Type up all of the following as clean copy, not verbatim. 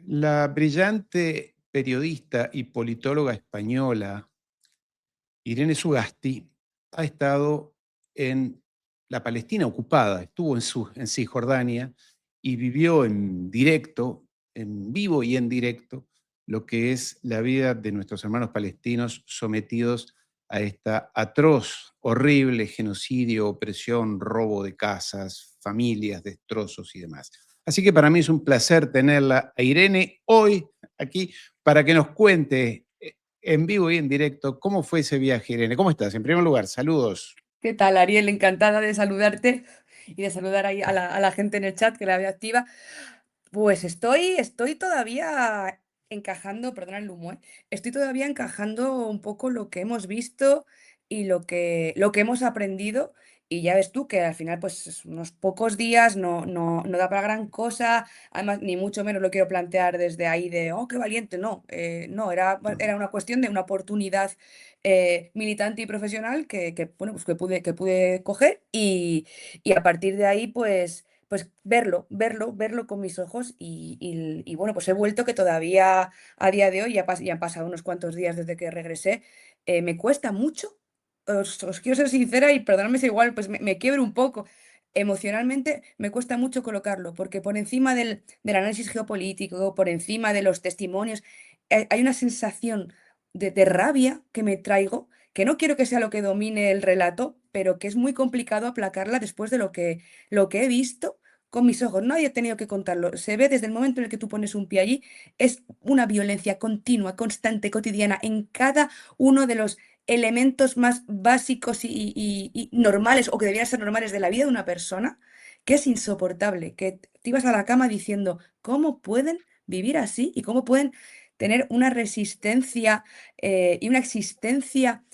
La brillante periodista y politóloga española Irene Sugasti ha estado en la Palestina ocupada, estuvo en Cisjordania y vivió en directo, en vivo y en directo, lo que es la vida de nuestros hermanos palestinos sometidos a esta atroz, horrible genocidio, opresión, robo de casas, familias, destrozos y demás. Así que para mí es un placer tenerla a Irene hoy aquí para que nos cuente en vivo y en directo cómo fue ese viaje, Irene. ¿Cómo estás? En primer lugar, saludos. ¿Qué tal, Ariel? Encantada de saludarte y de saludar ahí a la gente en el chat que la veo activa. Pues estoy todavía encajando, perdona el humo, ¿eh? Estoy todavía encajando un poco lo que hemos visto y lo que hemos aprendido. Y ya ves tú que al final, pues unos pocos días no da para gran cosa. Además, ni mucho menos lo quiero plantear desde ahí de, oh, qué valiente. No, no, era una cuestión de una oportunidad militante y profesional bueno, pues que pude coger y a partir de ahí, pues verlo con mis ojos y bueno, pues he vuelto que todavía a día de hoy, ya han pasado unos cuantos días desde que regresé, me cuesta mucho, os quiero ser sincera y perdonadme si igual pues me quiebro un poco. Emocionalmente me cuesta mucho colocarlo, porque por encima del análisis geopolítico, por encima de los testimonios, hay una sensación de rabia que me traigo, que no quiero que sea lo que domine el relato, pero que es muy complicado aplacarla después de lo que he visto con mis ojos. Nadie ha tenido que contarlo. Se ve desde el momento en el que tú pones un pie allí, es una violencia continua, constante, cotidiana, en cada uno de los elementos más básicos y normales, o que deberían ser normales de la vida de una persona, que es insoportable, que te ibas a la cama diciendo, ¿cómo pueden vivir así? ¿Y cómo pueden tener una resistencia y una existencia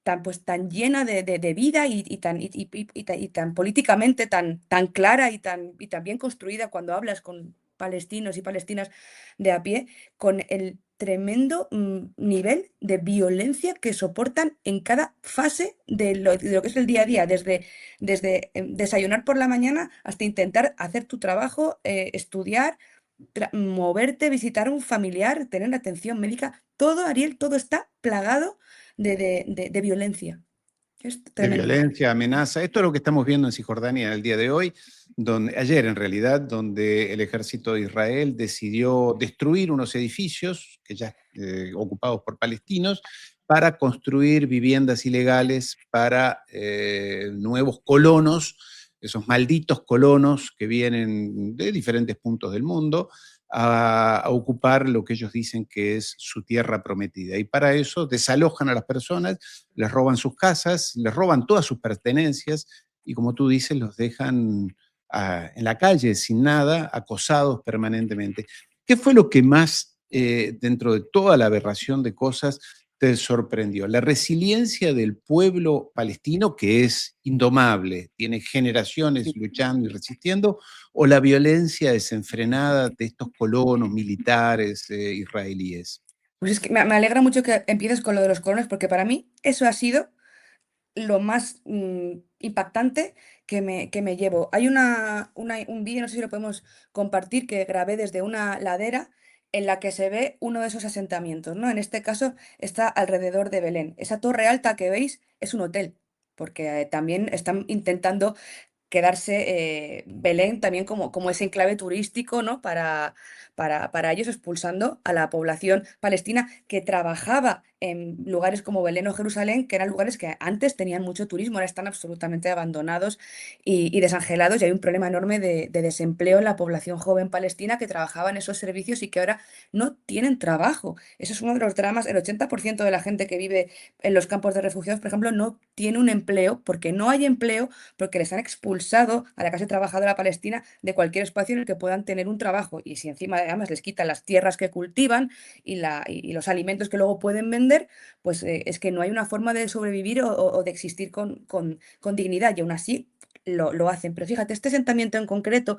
tan llena de vida y tan políticamente tan clara y tan bien construida cuando hablas con palestinos y palestinas de a pie, con el tremendo nivel de violencia que soportan en cada fase de lo que es el día a día, desde desayunar por la mañana hasta intentar hacer tu trabajo, estudiar, moverte, visitar a un familiar, tener atención médica. Todo, Ariel, todo está plagado de violencia. Es De tremendo. violencia, amenaza. Esto es lo que estamos viendo en Cisjordania en el día de hoy, ayer en realidad, donde el ejército de Israel decidió destruir unos edificios que ya ocupados por palestinos para construir viviendas ilegales para nuevos colonos, esos malditos colonos que vienen de diferentes puntos del mundo a ocupar lo que ellos dicen que es su tierra prometida. Y para eso desalojan a las personas, les roban sus casas, les roban todas sus pertenencias y como tú dices, los dejan en la calle sin nada, acosados permanentemente. ¿Qué fue lo que más, dentro de toda la aberración de cosas, te sorprendió? La resiliencia del pueblo palestino, que es indomable, tiene generaciones luchando y resistiendo, o la violencia desenfrenada de estos colonos militares israelíes. Pues es que me alegra mucho que empieces con lo de los colonos, porque para mí eso ha sido lo más impactante que me llevo. Hay un vídeo, no sé si lo podemos compartir, que grabé desde una ladera en la que se ve uno de esos asentamientos, ¿no? En este caso está alrededor de Belén. Esa torre alta que veis es un hotel, porque también están intentando quedarse Belén también como ese enclave turístico, ¿no? Para ellos, expulsando a la población palestina que trabajaba en lugares como Belén o Jerusalén, que eran lugares que antes tenían mucho turismo, ahora están absolutamente abandonados y desangelados, y hay un problema enorme de desempleo en la población joven palestina que trabajaba en esos servicios y que ahora no tienen trabajo. Eso es uno de los dramas. El 80% de la gente que vive en los campos de refugiados, por ejemplo, no tiene un empleo porque no hay empleo, porque les han expulsado a la clase trabajadora palestina de cualquier espacio en el que puedan tener un trabajo. Y si encima además les quitan las tierras que cultivan y los alimentos que luego pueden vender, pues es que no hay una forma de sobrevivir o de existir con dignidad. Y aún así lo hacen. Pero fíjate, este asentamiento en concreto,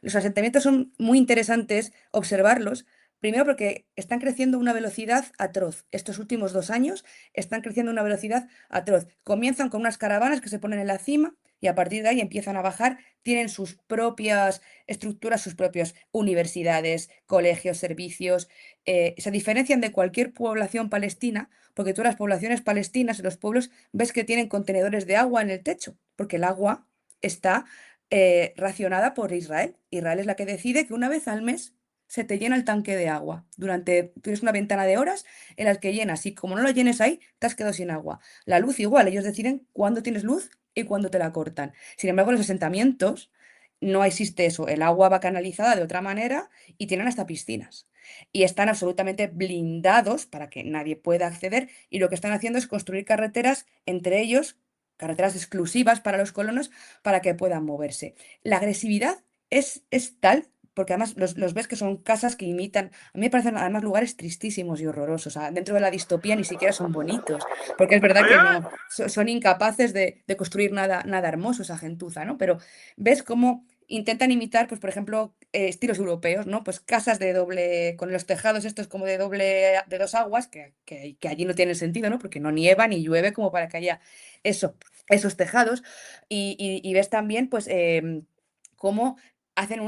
los asentamientos son muy interesantes observarlos. Primero porque están creciendo a una velocidad atroz. Estos últimos 2 años están creciendo a una velocidad atroz. Comienzan con unas caravanas que se ponen en la cima y a partir de ahí empiezan a bajar, tienen sus propias estructuras, sus propias universidades, colegios, servicios, se diferencian de cualquier población palestina, porque tú las poblaciones palestinas, en los pueblos, ves que tienen contenedores de agua en el techo, porque el agua está racionada por Israel. Israel es la que decide que una vez al mes se te llena el tanque de agua. Tienes una ventana de horas en las que llenas y como no lo llenes ahí, te has quedado sin agua. La luz igual, ellos deciden cuándo tienes luz y cuándo te la cortan. Sin embargo, en los asentamientos no existe eso. El agua va canalizada de otra manera y tienen hasta piscinas. Y están absolutamente blindados para que nadie pueda acceder y lo que están haciendo es construir carreteras entre ellos, carreteras exclusivas para los colonos para que puedan moverse. La agresividad es tal porque además los ves que son casas que imitan, a mí me parecen además lugares tristísimos y horrorosos, dentro de la distopía ni siquiera son bonitos, porque es verdad que no, son incapaces de construir nada hermoso esa gentuza, ¿no? Pero ves cómo intentan imitar, pues por ejemplo, estilos europeos, ¿no? Pues casas de doble, con los tejados estos como de doble, de dos aguas, que allí no tiene sentido, ¿no? Porque no nieva ni llueve como para que haya eso, esos tejados. Y ves también, pues, cómo hacen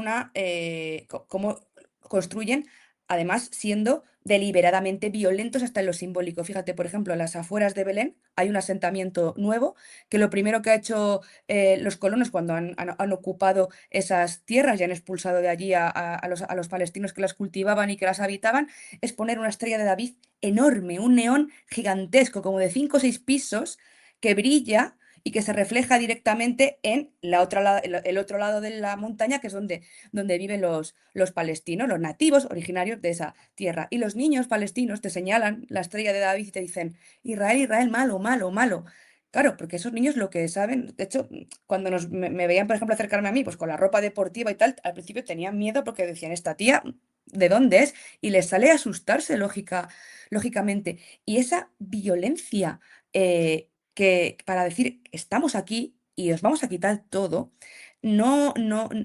cómo construyen, además siendo deliberadamente violentos hasta en lo simbólico. Fíjate, por ejemplo, en las afueras de Belén hay un asentamiento nuevo que lo primero que ha hecho los colonos cuando han ocupado esas tierras y han expulsado de allí a los palestinos que las cultivaban y que las habitaban, es poner una estrella de David enorme, un neón gigantesco, como de 5 o 6 pisos, que brilla y que se refleja directamente en el otro lado de la montaña, que es donde viven los palestinos, los nativos originarios de esa tierra. Y los niños palestinos te señalan la estrella de David y te dicen, Israel, Israel, malo, malo, malo. Claro, porque esos niños lo que saben, de hecho, cuando me veían, por ejemplo, acercarme a mí, pues con la ropa deportiva y tal, al principio tenían miedo porque decían, esta tía, ¿de dónde es? Y les sale a asustarse, lógicamente. Y esa violencia que para decir, estamos aquí y os vamos a quitar todo, no,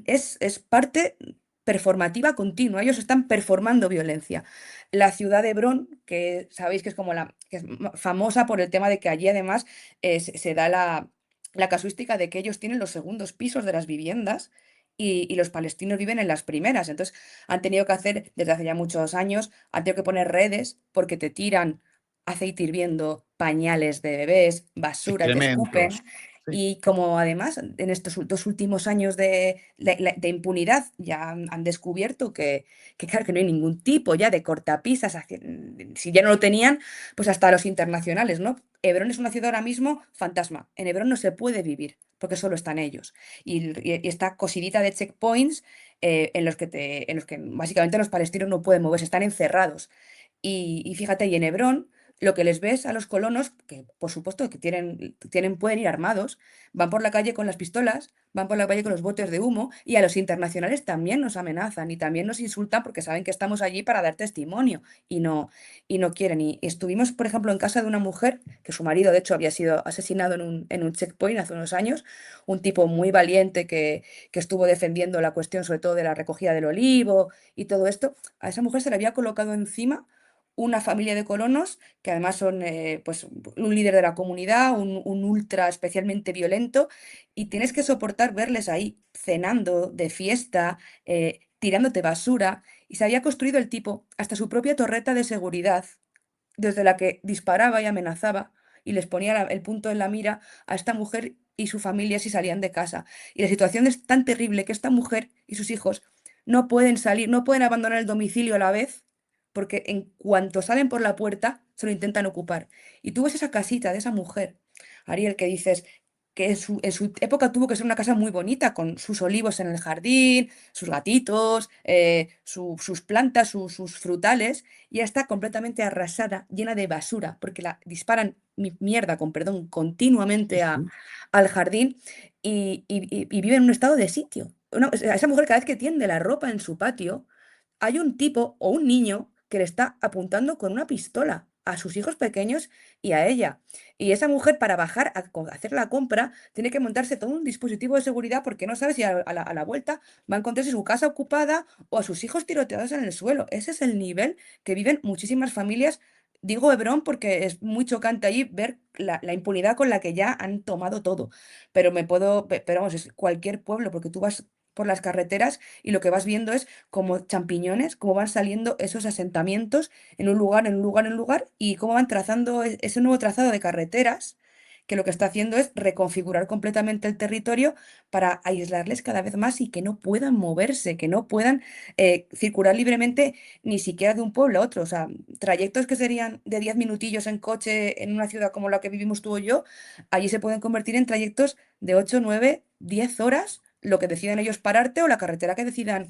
es parte performativa continua. Ellos están performando violencia. La ciudad de Hebrón, que sabéis que es como que es famosa por el tema de que allí además se da la casuística de que ellos tienen los segundos pisos de las viviendas y los palestinos viven en las primeras. Entonces han tenido que hacer, desde hace ya muchos años, han tenido que poner redes porque te tiran aceite hirviendo, pañales de bebés, basura, te escupen. Excrementos. Sí. Y como además en estos 2 últimos años de impunidad ya han descubierto que claro que no hay ningún tipo ya de cortapisas, si ya no lo tenían, pues hasta los internacionales, ¿no? Hebrón es una ciudad ahora mismo fantasma. En Hebrón no se puede vivir porque solo están ellos. Y esta cosidita de checkpoints en los que básicamente los palestinos no pueden moverse, están encerrados. Y fíjate, y en Hebrón lo que les ves a los colonos, que por supuesto que pueden ir armados, van por la calle con las pistolas, van por la calle con los botes de humo, y a los internacionales también nos amenazan y también nos insultan porque saben que estamos allí para dar testimonio y no quieren. Y estuvimos, por ejemplo, en casa de una mujer, que su marido, de hecho, había sido asesinado en un checkpoint hace unos años, un tipo muy valiente que estuvo defendiendo la cuestión sobre todo de la recogida del olivo y todo esto. A esa mujer se le había colocado encima una familia de colonos que además son pues, un líder de la comunidad, un ultra especialmente violento, y tienes que soportar verles ahí cenando de fiesta, tirándote basura, y se había construido el tipo hasta su propia torreta de seguridad, desde la que disparaba y amenazaba, y les ponía el punto en la mira a esta mujer y su familia si salían de casa. Y la situación es tan terrible que esta mujer y sus hijos no pueden salir, no pueden abandonar el domicilio a la vez porque en cuanto salen por la puerta, se lo intentan ocupar. Y tú ves esa casita de esa mujer, Ariel, que dices que en su época tuvo que ser una casa muy bonita, con sus olivos en el jardín, sus gatitos, sus plantas, sus frutales, y ya está completamente arrasada, llena de basura, porque la disparan mierda, con perdón, Sí, continuamente sí. al jardín y vive en un estado de sitio. O sea, esa mujer cada vez que tiende la ropa en su patio, hay un tipo o un niño que le está apuntando con una pistola a sus hijos pequeños y a ella. Y esa mujer para bajar a hacer la compra tiene que montarse todo un dispositivo de seguridad porque no sabe si a la vuelta va a encontrarse su casa ocupada o a sus hijos tiroteados en el suelo. Ese es el nivel que viven muchísimas familias Digo Hebrón porque es muy chocante allí ver la impunidad con la que ya han tomado todo. Pero me puedo, pero vamos, es cualquier pueblo, porque tú vas por las carreteras y lo que vas viendo es como champiñones, cómo van saliendo esos asentamientos en un lugar, en un lugar, en un lugar, y cómo van trazando ese nuevo trazado de carreteras, que lo que está haciendo es reconfigurar completamente el territorio para aislarles cada vez más y que no puedan moverse, que no puedan circular libremente ni siquiera de un pueblo a otro. O sea, trayectos que serían de 10 minutillos en coche en una ciudad como la que vivimos tú o yo, allí se pueden convertir en trayectos de 8 9 10 horas, lo que decidan ellos pararte o la carretera que decidan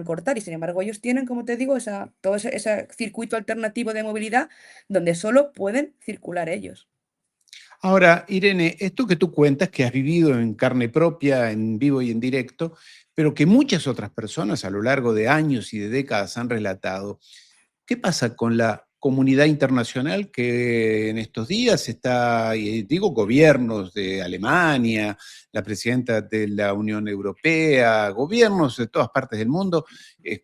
cortar. Y sin embargo, ellos tienen, como te digo, todo ese circuito alternativo de movilidad donde solo pueden circular ellos. Ahora, Irene, esto que tú cuentas, que has vivido en carne propia, en vivo y en directo, pero que muchas otras personas a lo largo de años y de décadas han relatado, ¿qué pasa con la comunidad internacional que en estos días está, y digo, gobiernos de Alemania, la presidenta de la Unión Europea, gobiernos de todas partes del mundo,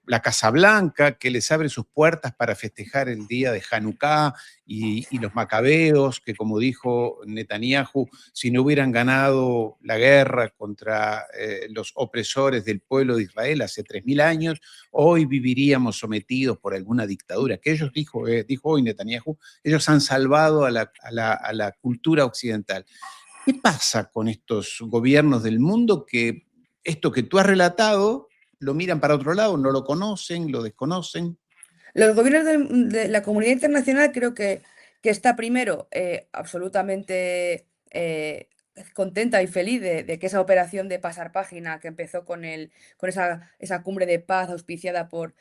la Casa Blanca, que les abre sus puertas para festejar el día de Hanukkah y los macabeos, que como dijo Netanyahu, si no hubieran ganado la guerra contra los opresores del pueblo de Israel hace 3.000 años, hoy viviríamos sometidos por alguna dictadura, que ellos, dijo hoy Netanyahu, ellos han salvado a la cultura occidental. ¿Qué pasa con estos gobiernos del mundo que esto que tú has relatado lo miran para otro lado, no lo conocen, lo desconocen? Los gobiernos de la comunidad internacional creo que está primero absolutamente contenta y feliz de que esa operación de pasar página que empezó con esa cumbre de paz auspiciada por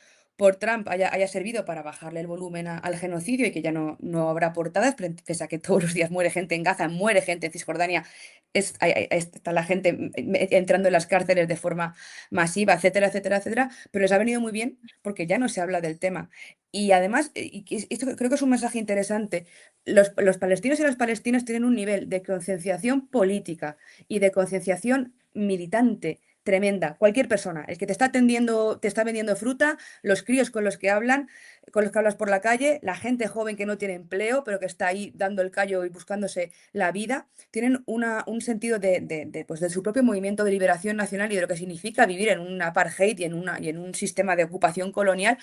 Trump haya servido para bajarle el volumen al genocidio y que ya no habrá portadas, pese a que todos los días muere gente en Gaza, muere gente en Cisjordania, está la gente entrando en las cárceles de forma masiva, etcétera, etcétera, etcétera, pero les ha venido muy bien porque ya no se habla del tema. Y además, y que esto creo que es un mensaje interesante, los palestinos y las palestinas tienen un nivel de concienciación política y de concienciación militante tremenda. Cualquier persona, el que te está atendiendo, te está vendiendo fruta, los críos con los que hablas por la calle, la gente joven que no tiene empleo, pero que está ahí dando el callo y buscándose la vida, tienen un sentido pues, de su propio movimiento de liberación nacional y de lo que significa vivir en un apartheid y en un sistema de ocupación colonial,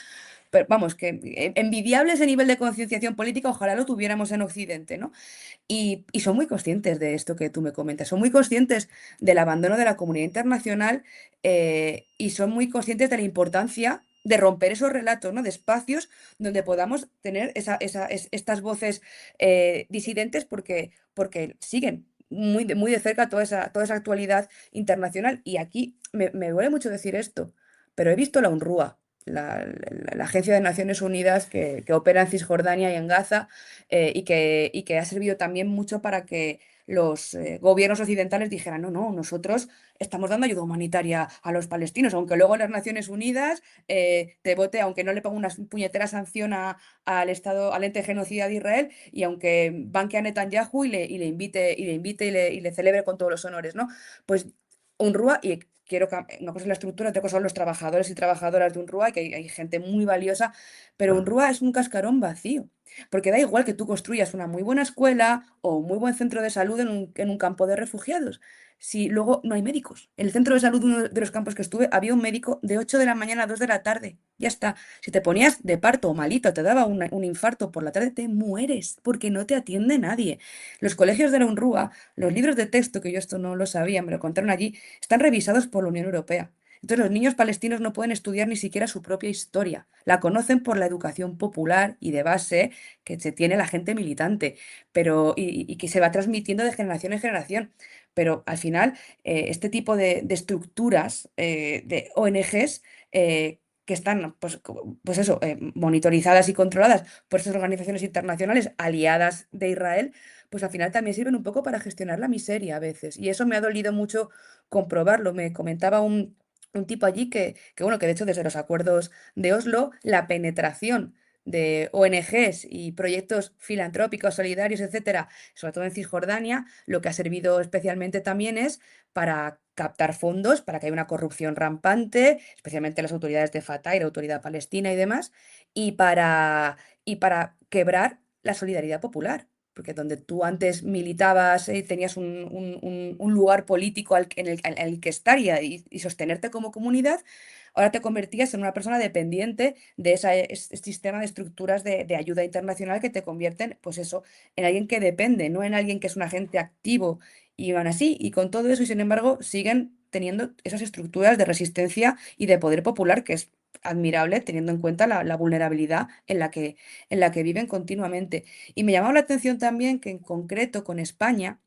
pero vamos, que envidiable ese nivel de concienciación política, ojalá lo tuviéramos en Occidente, ¿no? Y son muy conscientes de esto que tú me comentas, son muy conscientes del abandono de la comunidad internacional y son muy conscientes de la importancia de romper esos relatos, ¿no? De espacios donde podamos tener estas voces disidentes porque siguen muy de cerca toda esa actualidad internacional. Y aquí me duele mucho decir esto, pero he visto la UNRWA, la Agencia de Naciones Unidas que opera en Cisjordania y en Gaza, y que ha servido también mucho para que los gobiernos occidentales dijeran, no, no, nosotros estamos dando ayuda humanitaria a los palestinos, aunque luego las Naciones Unidas te vote, aunque no le ponga una puñetera sanción al Estado, al ente genocida de Israel, y aunque banque a Netanyahu y le celebre con todos los honores, ¿no? Pues UNRWA, y una cosa es la estructura, otra cosa son los trabajadores y trabajadoras de UNRWA, que hay gente muy valiosa, pero UNRWA es un cascarón vacío. Porque da igual que tú construyas una muy buena escuela o un muy buen centro de salud en un campo de refugiados, si luego no hay médicos. En el centro de salud de uno de los campos que estuve había un médico de 8 de la mañana a 2 de la tarde. Ya está. Si te ponías de parto o malito, te daba un infarto por la tarde, te mueres porque no te atiende nadie. Los colegios de la UNRWA, los libros de texto, que yo esto no lo sabía, me lo contaron allí, están revisados por la Unión Europea. Entonces los niños palestinos no pueden estudiar ni siquiera su propia historia. La conocen por la educación popular y de base que se tiene la gente militante, y que se va transmitiendo de generación en generación. Pero al final, este tipo de estructuras de ONGs que están, pues eso, monitorizadas y controladas por esas organizaciones internacionales aliadas de Israel, pues al final también sirven un poco para gestionar la miseria a veces. Y eso me ha dolido mucho comprobarlo. Me comentaba un tipo allí bueno, que de hecho desde los acuerdos de Oslo, la penetración de ONGs y proyectos filantrópicos, solidarios, etcétera, sobre todo en Cisjordania, lo que ha servido especialmente también es para captar fondos, para que haya una corrupción rampante, especialmente las autoridades de Fatah y la autoridad palestina y demás, y para quebrar la solidaridad popular, porque donde tú antes militabas, tenías un lugar político en el que estar y sostenerte como comunidad, ahora te convertías en una persona dependiente de ese sistema de estructuras de ayuda internacional que te convierten, pues eso, en alguien que depende, no en alguien que es un agente activo. Y van así, y con todo eso, y sin embargo, siguen teniendo esas estructuras de resistencia y de poder popular, que es admirable teniendo en cuenta la vulnerabilidad en la que viven continuamente. Y me llamaba la atención también que en concreto con España,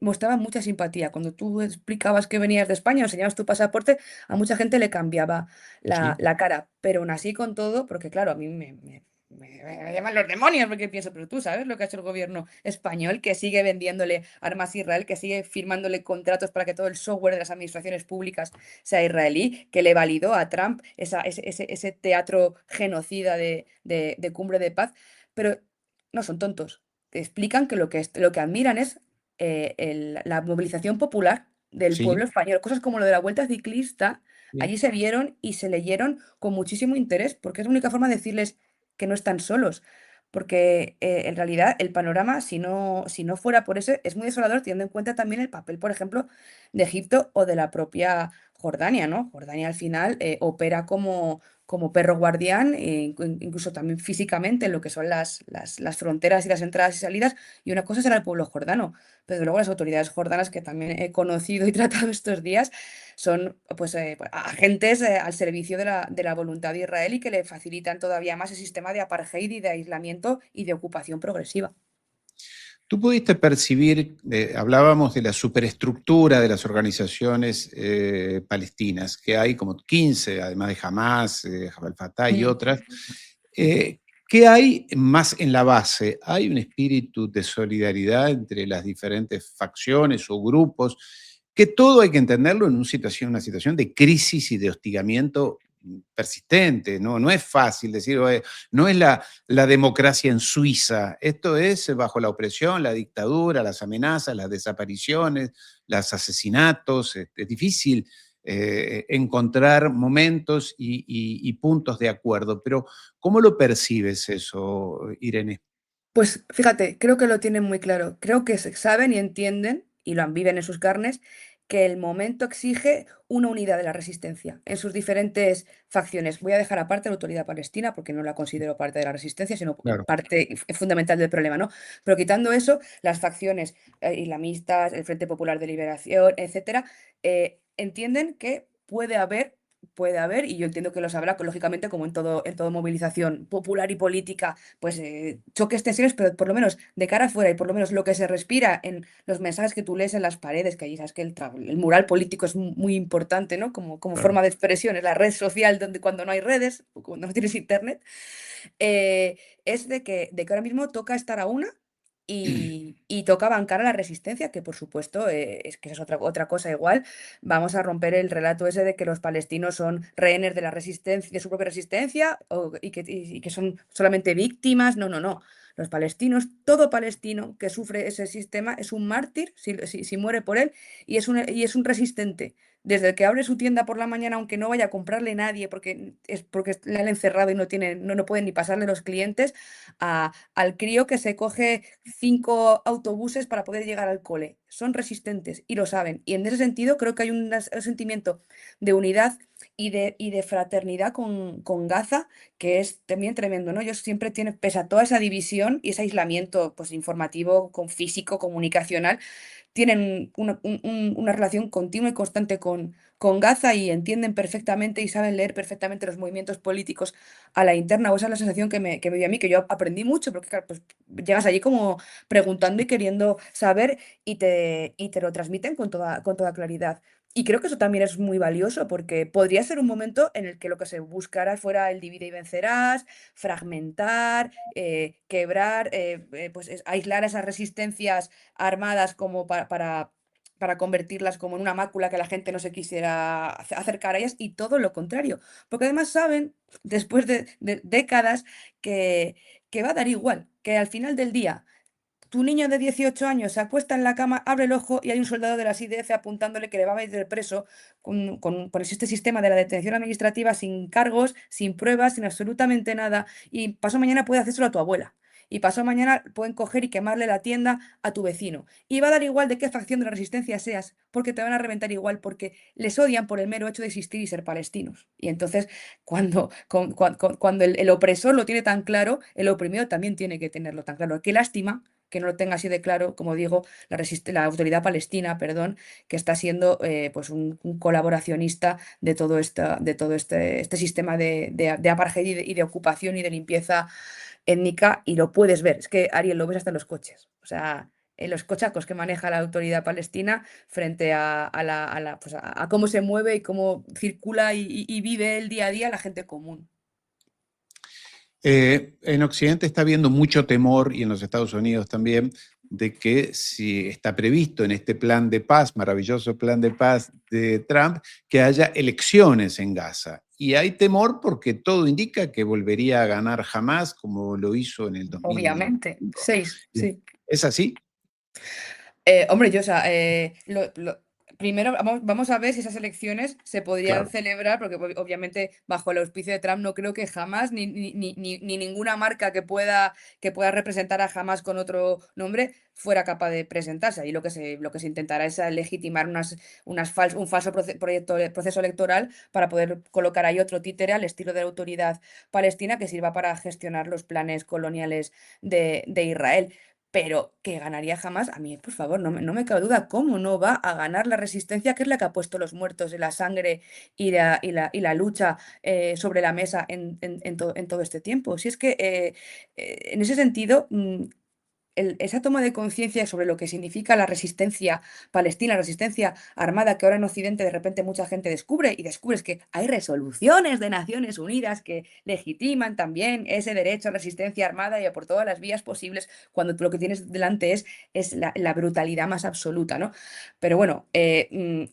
mostraban mucha simpatía. Cuando tú explicabas que venías de España o enseñabas tu pasaporte, a mucha gente le cambiaba Sí. la cara. Pero aún así con todo, porque claro, a mí me llaman los demonios, porque pienso, pero tú sabes lo que ha hecho el gobierno español, que sigue vendiéndole armas a Israel, que sigue firmándole contratos para que todo el software de las administraciones públicas sea israelí, que le validó a Trump ese teatro genocida de Cumbre de Paz. Pero no son tontos. Te explican que lo que admiran es la movilización popular del Sí, pueblo español. Cosas como lo de la Vuelta Ciclista, sí, allí se vieron y se leyeron con muchísimo interés, porque es la única forma de decirles que no están solos. Porque en realidad el panorama, si no fuera por eso, es muy desolador, teniendo en cuenta también el papel, por ejemplo, de Egipto o de la propia Jordania, ¿no? Jordania al final opera como perro guardián, incluso también físicamente en lo que son las fronteras y las entradas y salidas. Y una cosa será el pueblo jordano, pero luego las autoridades jordanas que también he conocido y tratado estos días son pues, agentes al servicio de la voluntad de Israel y que le facilitan todavía más el sistema de apartheid y de aislamiento y de ocupación progresiva. tú pudiste percibir, hablábamos de la superestructura de las organizaciones palestinas, que hay como 15, además de Hamas, Jabal Fatah y Mm. otras. Eh, ¿Qué hay más en la base? ¿Hay un espíritu de solidaridad entre las diferentes facciones o grupos? Que todo hay que entenderlo en una situación de crisis y de hostigamiento persistente, ¿no? No es fácil decir, "Oye, no es la democracia en Suiza, esto es bajo la opresión, la dictadura, las amenazas, las desapariciones, los asesinatos, es difícil encontrar momentos y puntos de acuerdo, pero ¿cómo lo percibes eso, Irene? Pues fíjate, creo que lo tienen muy claro. Creo que saben y entienden, y lo viven en sus carnes, que el momento exige una unidad de la resistencia en sus diferentes facciones. Voy a dejar aparte la autoridad palestina porque no la considero parte de la resistencia, sino Claro. parte fundamental del problema, ¿no? Pero quitando eso, las facciones islamistas, el Frente Popular de Liberación, etcétera, entienden que puede haber, y yo entiendo que los habrá, lógicamente, como en todo movilización popular y política, pues choques, tensiones, pero por lo menos de cara afuera y por lo menos lo que se respira en los mensajes que tú lees en las paredes, que allí sabes que el mural político es muy importante, ¿no? Como Claro. forma de expresión, es la red social donde cuando no hay redes, o cuando no tienes internet, eh, es de que ahora mismo toca estar a una y toca bancar a la resistencia, que por supuesto es que esa es otra cosa igual. Vamos a romper el relato ese de que los palestinos son rehenes de la resistencia, de su propia resistencia y que son solamente víctimas. No, no, no. Los palestinos, todo palestino que sufre ese sistema es un mártir si muere por él y es un resistente. Desde el que abre su tienda por la mañana, aunque no vaya a comprarle nadie porque le han encerrado y no pueden ni pasarle los clientes, al crío que se coge 5 autobuses para poder llegar al cole. Son resistentes y lo saben. Y en ese sentido creo que hay un sentimiento de unidad y de fraternidad con Gaza que es también tremendo, ¿no? Ellos siempre tienen, pese a toda esa división y ese aislamiento pues, informativo, físico, comunicacional, tienen una relación continua y constante con Gaza y entienden perfectamente y saben leer perfectamente los movimientos políticos a la interna, o esa es la sensación que me dio a mí, que yo aprendí mucho, porque claro, pues llegas allí como preguntando y queriendo saber y te lo transmiten con toda claridad. Y creo que eso también es muy valioso, porque podría ser un momento en el que lo que se buscara fuera el divide y vencerás, fragmentar, quebrar, pues aislar esas resistencias armadas como para convertirlas como en una mácula que la gente no se quisiera acercar a ellas, y todo lo contrario. Porque además saben, después de décadas, que, que va a dar igual, que al final del día tu niño de 18 años se acuesta en la cama, abre el ojo y hay un soldado de la SIDF apuntándole que le va a meter preso con este sistema de la detención administrativa sin cargos, sin pruebas, sin absolutamente nada. Y pasado mañana puede hacérselo a tu abuela. y pasado mañana pueden coger y quemarle la tienda a tu vecino. Y va a dar igual de qué facción de la resistencia seas, porque te van a reventar igual, porque les odian por el mero hecho de existir y ser palestinos. Y entonces, cuando el opresor lo tiene tan claro, el oprimido también tiene que tenerlo tan claro. Qué lástima que no lo tenga así de claro, como digo, la autoridad palestina, perdón, que está siendo pues un colaboracionista de todo este sistema de apartheid y de ocupación y de limpieza étnica, y lo puedes ver. Es que, Ariel, lo ves hasta en los coches. O sea, en los cochacos que maneja la autoridad palestina frente pues a cómo se mueve y cómo circula y vive el día a día la gente común. En Occidente está habiendo mucho temor, y en los Estados Unidos también, de que si está previsto en este plan de paz, maravilloso plan de paz de Trump, que haya elecciones en Gaza. Y hay temor porque todo indica que volvería a ganar Hamás como lo hizo en el Obviamente. 2025. 6, sí. ¿Es así? Hombre, yo, o sea, primero vamos a ver si esas elecciones se podrían Claro. celebrar, porque obviamente bajo el auspicio de Trump no creo que jamás, ni ninguna marca que pueda representar a Hamas con otro nombre fuera capaz de presentarse. Ahí lo que se intentará es legitimar un falso proceso electoral para poder colocar ahí otro títere al estilo de la autoridad palestina que sirva para gestionar los planes coloniales de Israel. Pero que ganaría jamás, a mí, por favor, no me cabe duda, ¿cómo no va a ganar la resistencia, que es la que ha puesto los muertos y la sangre y la lucha sobre la mesa en todo este tiempo? Si es que, en ese sentido, esa toma de conciencia sobre lo que significa la resistencia palestina, la resistencia armada, que ahora en Occidente de repente mucha gente descubre, y descubres que hay resoluciones de Naciones Unidas que legitiman también ese derecho a resistencia armada y a por todas las vías posibles, cuando tú lo que tienes delante es la brutalidad más absoluta, ¿no? Pero bueno,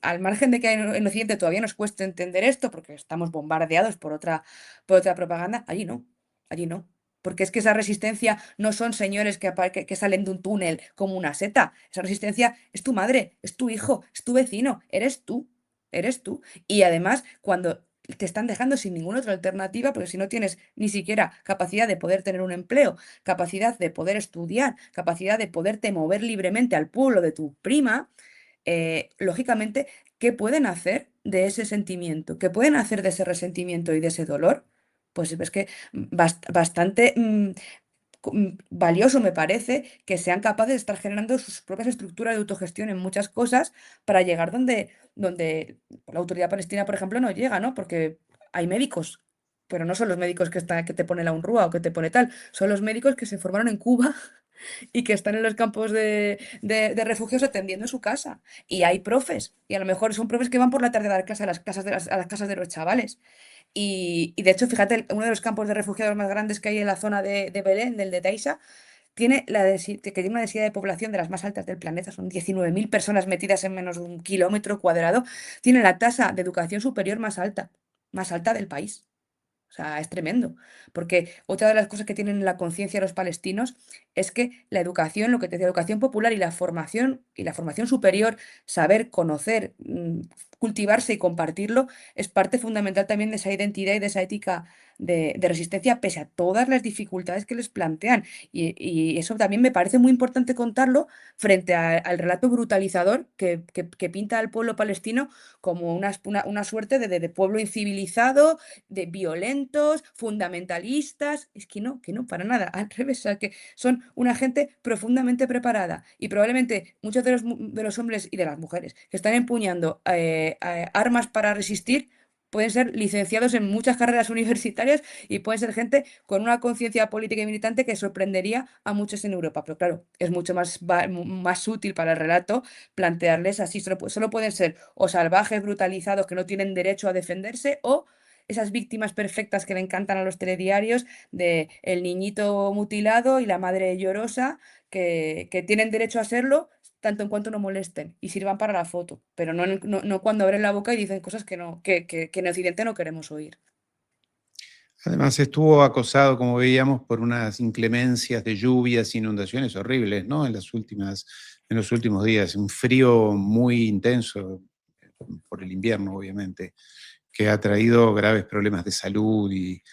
al margen de que en Occidente todavía nos cueste entender esto, porque estamos bombardeados por otra propaganda, allí no, allí no. Porque es que esa resistencia no son señores que salen de un túnel como una seta. Esa resistencia es tu madre, es tu hijo, es tu vecino, eres tú, eres tú. Y además, cuando te están dejando sin ninguna otra alternativa, porque si no tienes ni siquiera capacidad de poder tener un empleo, capacidad de poder estudiar, capacidad de poderte mover libremente al pueblo de tu prima, lógicamente, ¿qué pueden hacer de ese sentimiento? ¿Qué pueden hacer de ese resentimiento y de ese dolor? Pues es que bastante valioso me parece que sean capaces de estar generando sus propias estructuras de autogestión en muchas cosas para llegar donde la autoridad palestina, por ejemplo, no llega, ¿no? Porque hay médicos, pero no son los médicos que te pone la UNRWA o que te pone tal, son los médicos que se formaron en Cuba y que están en los campos de refugios atendiendo en su casa. Y hay profes, y a lo mejor son profes que van por la tarde a dar clase a las casas de los chavales. Y de hecho, fíjate, uno de los campos de refugiados más grandes que hay en la zona de Belén, del de Taisa, que tiene una densidad de población de las más altas del planeta, son 19.000 personas metidas en menos de un kilómetro cuadrado, tiene la tasa de educación superior más alta del país. O sea, es tremendo. Porque otra de las cosas que tienen en la conciencia los palestinos es que la educación, lo que te decía, educación popular y la formación superior, saber, conocer, cultivarse y compartirlo, es parte fundamental también de esa identidad y de esa ética de resistencia, pese a todas las dificultades que les plantean. Y eso también me parece muy importante contarlo frente al relato brutalizador que pinta al pueblo palestino como una suerte de pueblo incivilizado, de violentos, fundamentalistas. Es que no, para nada, al revés, o sea, que son una gente profundamente preparada y probablemente muchos de los hombres y de las mujeres que están empuñando armas para resistir pueden ser licenciados en muchas carreras universitarias y pueden ser gente con una conciencia política y militante que sorprendería a muchos en Europa. Pero claro, es mucho más útil para el relato plantearles así. Solo pueden ser o salvajes, brutalizados, que no tienen derecho a defenderse, o esas víctimas perfectas que le encantan a los telediarios de el niñito mutilado y la madre llorosa, que tienen derecho a serlo tanto en cuanto no molesten y sirvan para la foto, pero no cuando abren la boca y dicen cosas que en Occidente no queremos oír. Además estuvo acosado, como veíamos, por unas inclemencias de lluvias, inundaciones horribles, ¿no? En los últimos días, un frío muy intenso por el invierno, obviamente, que ha traído graves problemas de salud y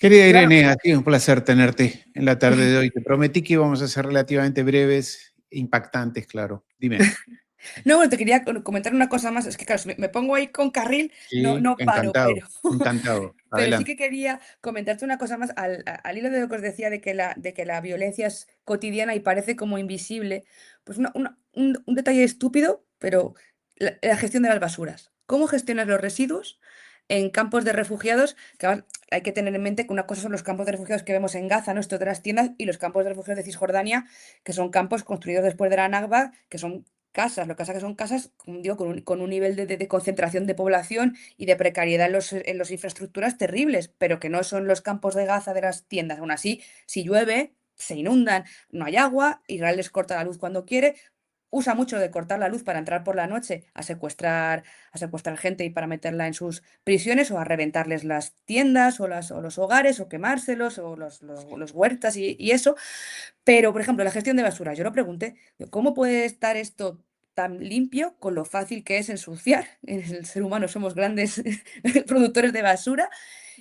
Querida Claro, Irene, ha sido un placer tenerte en la tarde de hoy. Te prometí que íbamos a ser relativamente breves, impactantes, claro. Dime. no, bueno, te quería comentar una cosa más. Es que, claro, si me pongo ahí con carril, Sí, no paro, encantado, pero, encantado. pero sí Adelante. que quería comentarte una cosa más al hilo de lo que os decía de que la violencia es cotidiana y parece como invisible. Pues un detalle estúpido, pero la gestión de las basuras. ¿Cómo gestionas los residuos en campos de refugiados? Que además hay que tener en mente que una cosa son los campos de refugiados que vemos en Gaza, ¿no? Esto de las tiendas, y los campos de refugiados de Cisjordania, que son campos construidos después de la Nakba, que son casas, lo que pasa que son casas, como digo, con un nivel de concentración de población y de precariedad en los infraestructuras terribles, pero que no son los campos de Gaza de las tiendas. Aún así, si llueve, se inundan, no hay agua, Israel les corta la luz cuando quiere, usa mucho de cortar la luz para entrar por la noche a secuestrar gente y para meterla en sus prisiones o a reventarles las tiendas o los hogares o quemárselos o los huertas y eso. Pero, por ejemplo, la gestión de basura, yo lo pregunté, digo, ¿cómo puede estar esto tan limpio con lo fácil que es ensuciar? El ser humano somos grandes productores de basura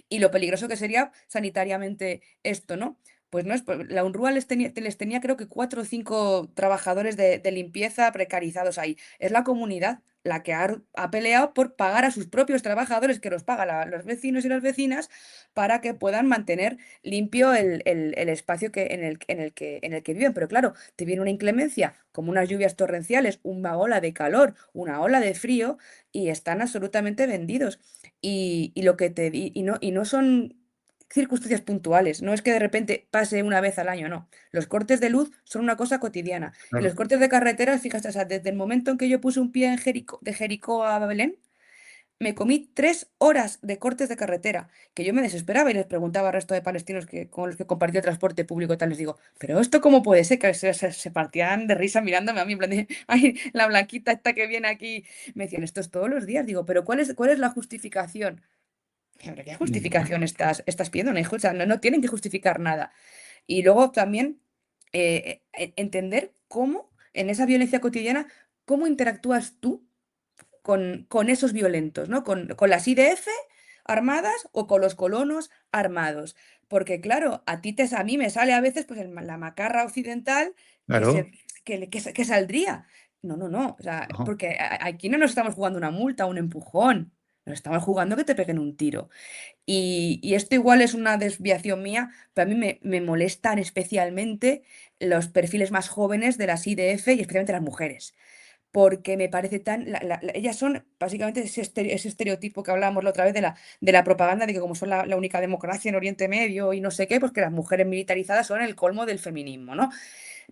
y lo peligroso que sería sanitariamente esto, ¿no? Pues no es, la UNRWA les tenía creo que 4 o 5 trabajadores de limpieza precarizados ahí. Es la comunidad la que ha peleado por pagar a sus propios trabajadores, que los pagan los vecinos y las vecinas, para que puedan mantener limpio el espacio en el que viven. Pero claro, te viene una inclemencia, como unas lluvias torrenciales, una ola de calor, una ola de frío, y están absolutamente vendidos. Y lo que te di y no son circunstancias puntuales, no es que de repente pase una vez al año, no. Los cortes de luz son una cosa cotidiana. Y los Claro. cortes de carreteras, fíjate, o sea, desde el momento en que yo puse un pie en Jericó de Jericó a Belén, me comí 3 horas de cortes de carretera, que yo me desesperaba y les preguntaba al resto de palestinos con los que compartía el transporte público y tal, les digo: "¿Pero esto cómo puede ser?", que se partían de risa mirándome a mí en plan de: "Ay, la blanquita esta que viene aquí". Me decían: "Esto es todos los días". Digo: "¿Pero cuál es la justificación?". Hombre, ¿qué Mm, justificación estás pidiendo? No hay o sea, no tienen que justificar nada. Y luego también, entender cómo, en esa violencia cotidiana, cómo interactúas tú con esos violentos, ¿no? Con las IDF armadas o con los colonos armados. Porque claro, a mí me sale a veces, pues, la macarra occidental que claro. se que saldría. No, no, no, o sea, Ajá. porque aquí no nos estamos jugando una multa, un empujón, nos estamos jugando que te peguen un tiro. Y esto igual es una desviación mía, pero a mí me molestan especialmente los perfiles más jóvenes de las IDF y especialmente las mujeres, porque me parece tan ellas son básicamente ese estereotipo que hablábamos la otra vez de la propaganda de que como son la única democracia en Oriente Medio y no sé qué, pues que las mujeres militarizadas son el colmo del feminismo, ¿no?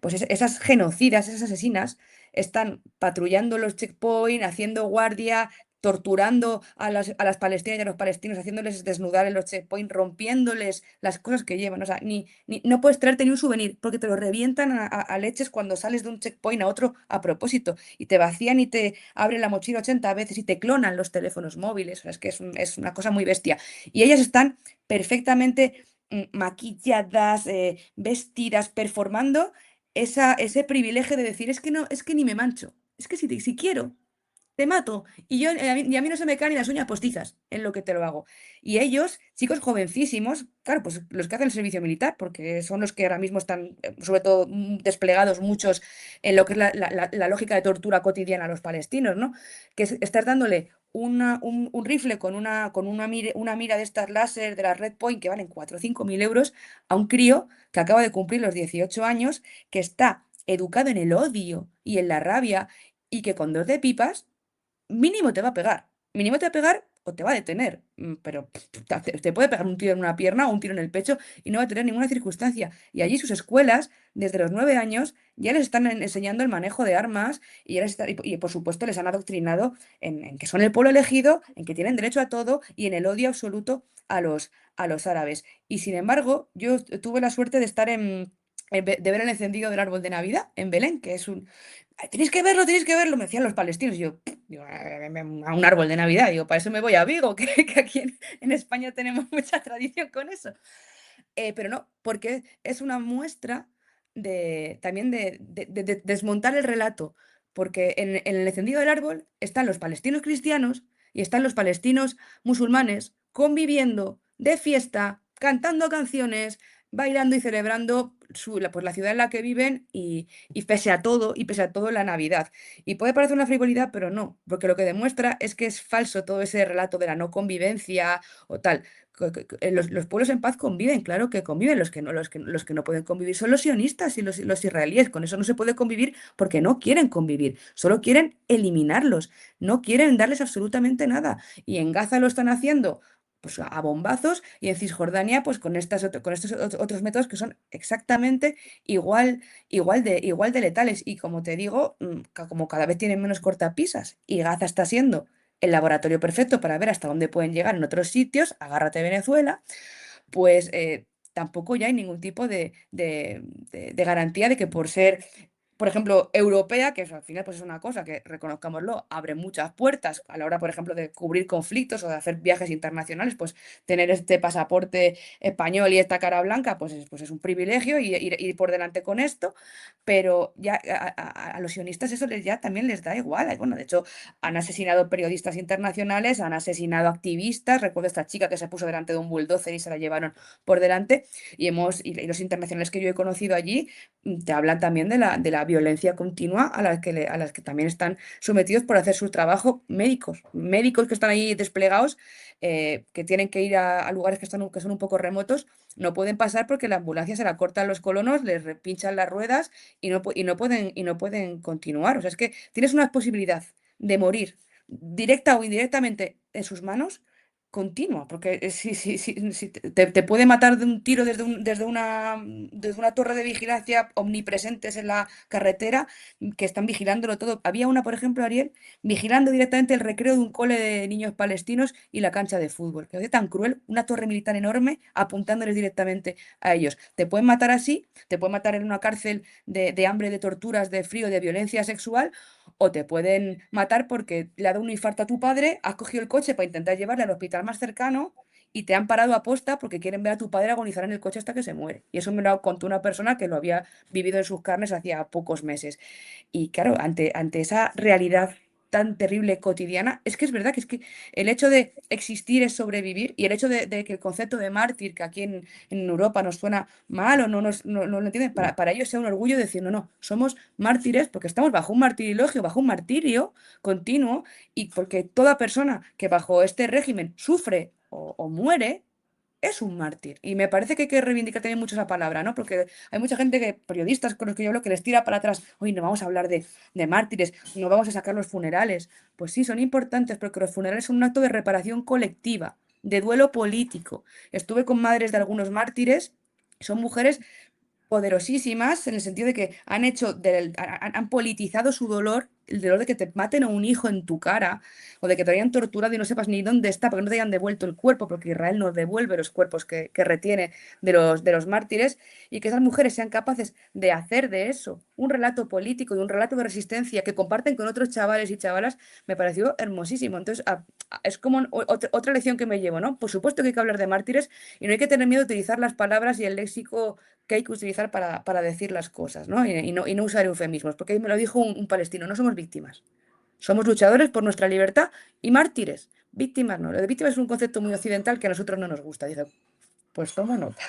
Pues esas genocidas, esas asesinas, están patrullando los checkpoints, haciendo guardia, torturando a las palestinas y a los palestinos, haciéndoles desnudar en los checkpoints, rompiéndoles las cosas que llevan. O sea, no puedes traerte ni un souvenir, porque te lo revientan a leches cuando sales de un checkpoint a otro a propósito. Y te vacían y te abren la mochila 80 veces y te clonan los teléfonos móviles. O sea, es que es una cosa muy bestia. Y ellas están perfectamente maquilladas, vestidas, performando ese privilegio de decir: "Es que no, es que ni me mancho, es que si quiero, te mato, y a mí no se me caen ni las uñas postizas en lo que te lo hago". Y ellos, chicos jovencísimos, claro, pues los que hacen el servicio militar, porque son los que ahora mismo están, sobre todo, desplegados muchos en lo que es la lógica de tortura cotidiana a los palestinos, ¿no? Que es estar dándole un rifle con una mira de estas láser de la Red Point que valen 4 o 5.000 euros a un crío que acaba de cumplir los 18 años, que está educado en el odio y en la rabia, y que con 2 de pipas mínimo te va a pegar. Mínimo te va a pegar o te va a detener, pero te puede pegar un tiro en una pierna o un tiro en el pecho y no va a tener ninguna circunstancia. Y allí sus escuelas, desde los 9 años, ya les están enseñando el manejo de armas y, por supuesto les han adoctrinado en que son el pueblo elegido, en que tienen derecho a todo y en el odio absoluto a los árabes. Y sin embargo, yo tuve la suerte de estar de ver el encendido del árbol de Navidad en Belén, que es un, "Ay, tenéis que verlo", me decían los palestinos. Y yo, digo, a un árbol de Navidad, digo, para eso me voy a Vigo, que aquí en España tenemos mucha tradición con eso. Pero no, porque es una muestra también de desmontar el relato, porque en el encendido del árbol están los palestinos cristianos y están los palestinos musulmanes conviviendo de fiesta, cantando canciones, bailando y celebrando pues, la ciudad en la que viven y pese a todo la Navidad. Y puede parecer una frivolidad, pero no, porque lo que demuestra es que es falso todo ese relato de la no convivencia o tal. Los pueblos en paz conviven, claro que conviven, los que no pueden convivir son los sionistas y los israelíes, con eso no se puede convivir porque no quieren convivir, solo quieren eliminarlos, no quieren darles absolutamente nada. Y en Gaza lo están haciendo pues a bombazos y en Cisjordania pues con estos otros métodos que son exactamente igual de letales. Y como te digo, como cada vez tienen menos cortapisas y Gaza está siendo el laboratorio perfecto para ver hasta dónde pueden llegar en otros sitios, agárrate Venezuela, pues tampoco ya hay ningún tipo de garantía de que por ser, por ejemplo, europea, que eso al final pues es una cosa que, reconozcámoslo, abre muchas puertas a la hora, por ejemplo, de cubrir conflictos o de hacer viajes internacionales, pues tener este pasaporte español y esta cara blanca, pues es un privilegio y ir por delante con esto, pero ya a los sionistas eso ya también les da igual. Bueno, de hecho, han asesinado periodistas internacionales, han asesinado activistas. Recuerdo esta chica que se puso delante de un bulldozer y se la llevaron por delante. Y los internacionales que yo he conocido allí te hablan también de la violencia continua a las que también están sometidos por hacer su trabajo médicos. Médicos que están ahí desplegados, que tienen que ir a lugares que son un poco remotos, no pueden pasar porque la ambulancia se la cortan los colonos, les pinchan las ruedas y no pueden continuar. O sea, es que tienes una posibilidad de morir directa o indirectamente en sus manos continua, porque si te puede matar de un tiro desde una torre de vigilancia omnipresentes en la carretera que están vigilándolo todo. Había una, por ejemplo, Ariel, vigilando directamente el recreo de un cole de niños palestinos y la cancha de fútbol. Que es tan cruel, una torre militar enorme apuntándoles directamente a ellos. Te pueden matar así, te pueden matar en una cárcel de hambre, de torturas, de frío, de violencia sexual, o te pueden matar porque le ha dado un infarto a tu padre, has cogido el coche para intentar llevarle al hospital más cercano y te han parado a posta porque quieren ver a tu padre agonizar en el coche hasta que se muere. Y eso me lo contó una persona que lo había vivido en sus carnes hacía pocos meses. Y claro, ante esa realidad tan terrible cotidiana, es verdad que es que el hecho de existir es sobrevivir y el hecho de que el concepto de mártir, que aquí en Europa nos suena mal o no lo entienden, para ellos sea un orgullo decir, no, no, somos mártires porque estamos bajo un martirilogio, bajo un martirio continuo y porque toda persona que bajo este régimen sufre o muere, es un mártir. Y me parece que hay que reivindicar también mucho esa palabra, ¿no? Porque hay mucha gente que, periodistas con los que yo hablo, que les tira para atrás, hoy no vamos a hablar de mártires, no vamos a sacar los funerales. Pues sí, son importantes, porque los funerales son un acto de reparación colectiva, de duelo político. Estuve con madres de algunos mártires, son mujeres poderosísimas en el sentido de que han politizado su dolor, el dolor de que te maten a un hijo en tu cara o de que te hayan torturado y no sepas ni dónde está porque no te hayan devuelto el cuerpo, porque Israel no devuelve los cuerpos que retiene de los mártires, y que esas mujeres sean capaces de hacer de eso un relato político y un relato de resistencia que comparten con otros chavales y chavalas, me pareció hermosísimo. Entonces, es como otra lección que me llevo, ¿no? Por supuesto que hay que hablar de mártires y no hay que tener miedo de utilizar las palabras y el léxico que hay que utilizar para decir las cosas, ¿no? Y no usar eufemismos, porque ahí me lo dijo un palestino, no somos víctimas, somos luchadores por nuestra libertad y mártires. Víctimas no, lo de víctimas es un concepto muy occidental que a nosotros no nos gusta. Dije, pues tomo nota.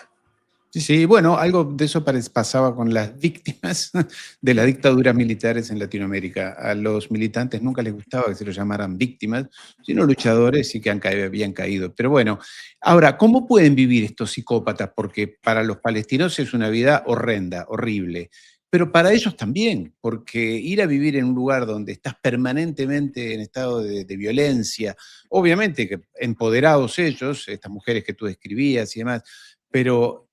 Sí, sí, bueno, algo de eso pasaba con las víctimas de las dictaduras militares en Latinoamérica. A los militantes nunca les gustaba que se los llamaran víctimas, sino luchadores y que habían caído. Pero bueno, ahora, ¿cómo pueden vivir estos psicópatas? Porque para los palestinos es una vida horrenda, horrible. Pero para ellos también, porque ir a vivir en un lugar donde estás permanentemente en estado de violencia, obviamente que empoderados ellos, estas mujeres que tú describías y demás, pero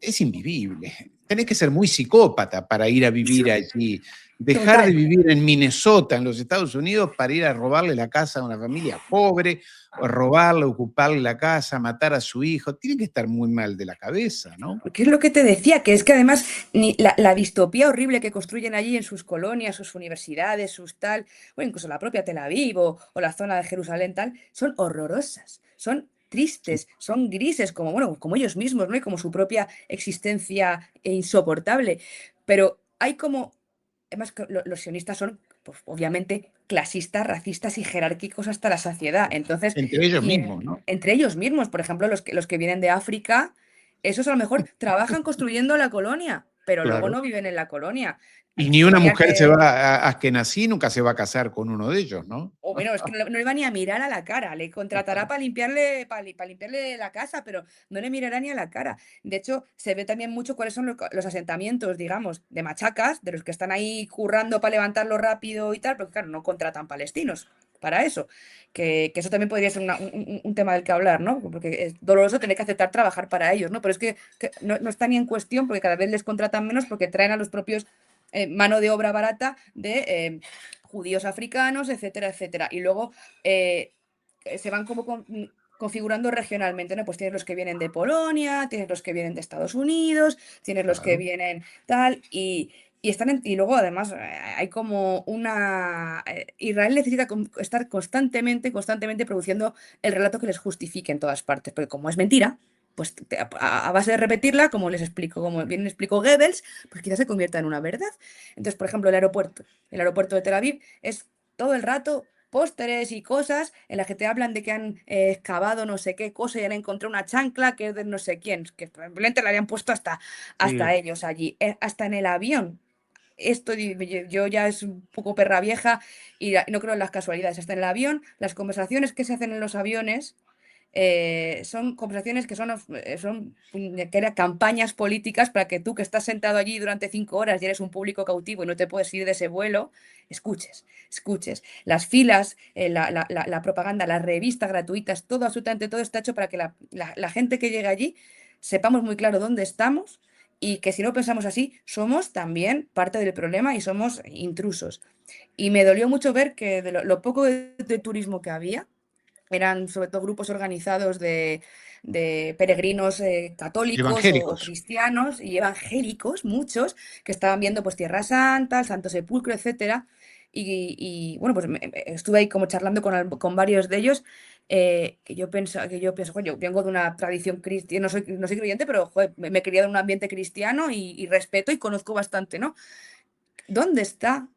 es invivible. Tenés que ser muy psicópata para ir a vivir allí. Dejar de Total. vivir en Minnesota, en los Estados Unidos, para ir a robarle la casa a una familia pobre, o robarle, ocuparle la casa, matar a su hijo. Tiene que estar muy mal de la cabeza, ¿no? Porque es lo que te decía, que es que además la distopía horrible que construyen allí en sus colonias, sus universidades, sus tal, o incluso la propia Tel Aviv o la zona de Jerusalén tal, son horrorosas, son tristes, son grises, como, bueno, como ellos mismos, ¿no? Y como su propia existencia insoportable. Pero hay como, además que los sionistas son pues, obviamente clasistas, racistas y jerárquicos hasta la saciedad. Entonces, Entre ellos mismos, ¿no? entre ellos mismos, por ejemplo, los que vienen de África, esos a lo mejor trabajan construyendo la colonia, pero luego Claro. no viven en la colonia. Y ni Yo una veía mujer se que, va a Askenazí, nunca se va a casar con uno de ellos, ¿no? o bueno, es que no le va ni a mirar a la cara, le contratará para limpiarle, para limpiarle la casa, pero no le mirará ni a la cara. De hecho, se ve también mucho cuáles son los asentamientos, digamos, de machacas, de los que están ahí currando para levantarlo rápido y tal, porque claro, no contratan palestinos para eso. Que eso también podría ser un tema del que hablar, ¿no? Porque es doloroso tener que aceptar trabajar para ellos, ¿no? Pero es que no está ni en cuestión porque cada vez les contratan menos porque traen a los propios mano de obra barata de judíos africanos, etcétera, etcétera. Y luego se van como configurando regionalmente, ¿no? Pues tienes los que vienen de Polonia, tienes los que vienen de Estados Unidos, tienes los que Claro. vienen tal, y luego además hay como una... Israel necesita estar constantemente produciendo el relato que les justifique en todas partes, porque como es mentira, pues a base de repetirla, como les explico, como bien explicó Goebbels, pues quizás se convierta en una verdad. Entonces, por ejemplo, el aeropuerto de Tel Aviv es todo el rato pósteres y cosas en las que te hablan de que han excavado no sé qué cosa y han encontrado una chancla que es de no sé quién, que probablemente la habían puesto hasta Sí. ellos allí, hasta en el avión. Esto yo ya es un poco perra vieja y no creo en las casualidades. Hasta en el avión, las conversaciones que se hacen en los aviones son conversaciones que son campañas políticas para que tú que estás sentado allí durante 5 horas y eres un público cautivo y no te puedes ir de ese vuelo, escuches. Las filas, la propaganda, las revistas gratuitas, todo, absolutamente todo está hecho para que la gente que llega allí sepamos muy claro dónde estamos y que si no pensamos así, somos también parte del problema y somos intrusos. Y me dolió mucho ver que de lo poco de turismo que había, eran sobre todo grupos organizados de peregrinos católicos o Evangélicos. cristianos y evangélicos, muchos, que estaban viendo pues Tierra Santa, el Santo Sepulcro, etcétera. Bueno, pues estuve ahí como charlando con varios de ellos, que yo pienso, "Joder, yo vengo de una tradición cristiana, no soy creyente, pero joder, me he criado en un ambiente cristiano y respeto y conozco bastante, ¿no? ¿Dónde está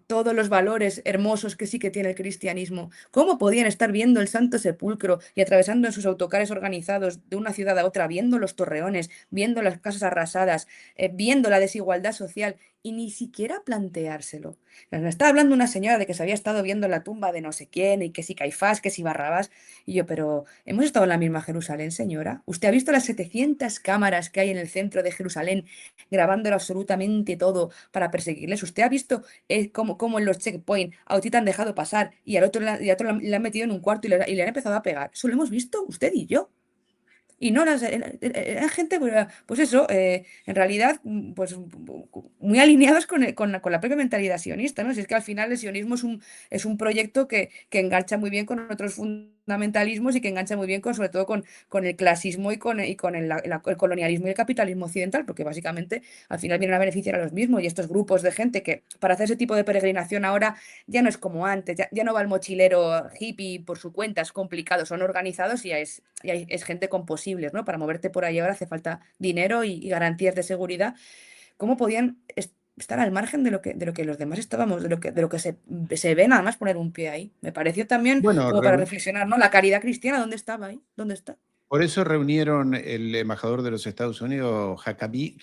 todos los valores hermosos que sí que tiene el cristianismo? ¿Cómo podían estar viendo el Santo Sepulcro y atravesando en sus autocares organizados de una ciudad a otra, viendo los torreones, viendo las casas arrasadas, viendo la desigualdad social y ni siquiera planteárselo? Me estaba hablando una señora de que se había estado viendo la tumba de no sé quién y que si Caifás, que si Barrabás. Y yo, pero ¿hemos estado en la misma Jerusalén, señora? ¿Usted ha visto las 700 cámaras que hay en el centro de Jerusalén grabándolo absolutamente todo para perseguirles? ¿Usted ha visto cómo en los checkpoints a usted te han dejado pasar y al otro, le han metido en un cuarto y le han empezado a pegar? Eso lo hemos visto usted y yo. Y no, eran gente, pues eso, en realidad, pues muy alineados con la propia mentalidad sionista, ¿no? Si es que al final el sionismo es un proyecto que engancha muy bien con otros fundamentalismos y que engancha muy bien sobre todo con el clasismo y con el colonialismo y el capitalismo occidental, porque básicamente al final vienen a beneficiar a los mismos y estos grupos de gente que para hacer ese tipo de peregrinación ahora ya no es como antes, ya no va el mochilero hippie por su cuenta, es complicado, son organizados y es gente con posibles, ¿no? Para moverte por ahí ahora hace falta dinero y garantías de seguridad. ¿Cómo podían estar al margen de lo que los demás estábamos, de lo que se ve nada más poner un pie ahí? Me pareció también Bueno, como para reflexionar, ¿no? La caridad cristiana, ¿dónde estaba ahí? ¿Dónde está? por eso reunieron el embajador de los Estados Unidos, Huckabee,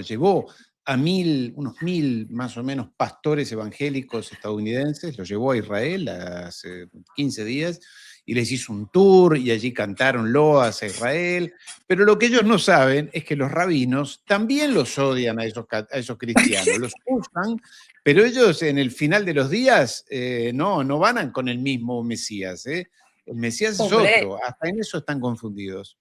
llevó a unos 1000 más o menos pastores evangélicos estadounidenses, los llevó a Israel hace 15 días y les hizo un tour y allí cantaron loas a Israel. Pero lo que ellos no saben es que los rabinos también los odian a esos cristianos, los usan, pero ellos en el final de los días no van con el mismo Mesías, ¿eh? El Mesías es Hombre, otro, hasta en eso están confundidos.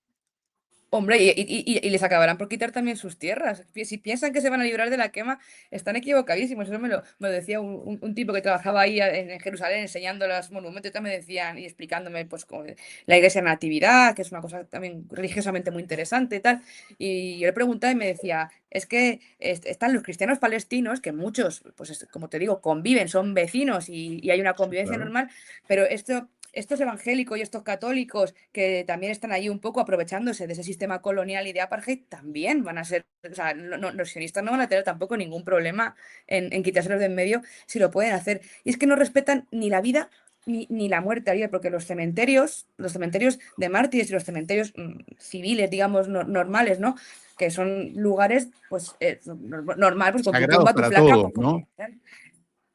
Hombre, y les acabarán por quitar también sus tierras. Si piensan que se van a librar de la quema, están equivocadísimos. Eso me lo decía un tipo que trabajaba ahí en Jerusalén enseñando los monumentos. Y también me decían y explicándome pues como la iglesia de la Natividad, que es una cosa también religiosamente muy interesante y tal. Y yo le preguntaba y me decía, es que están los cristianos palestinos, que muchos, pues como te digo, conviven, son vecinos y hay una Sí, convivencia claro. normal, pero esto estos evangélicos y estos católicos que también están ahí un poco aprovechándose de ese sistema colonial y de apartheid, también van a ser, o sea, los sionistas no van a tener tampoco ningún problema en quitárselos de en medio si lo pueden hacer. Y es que no respetan ni la vida ni la muerte, Ariel, porque los cementerios de mártires y los cementerios civiles, digamos, normales, ¿no? Que son lugares, pues, normal, pues con tu Sagrados tumba, tu para placa, todos, pues como ¿no?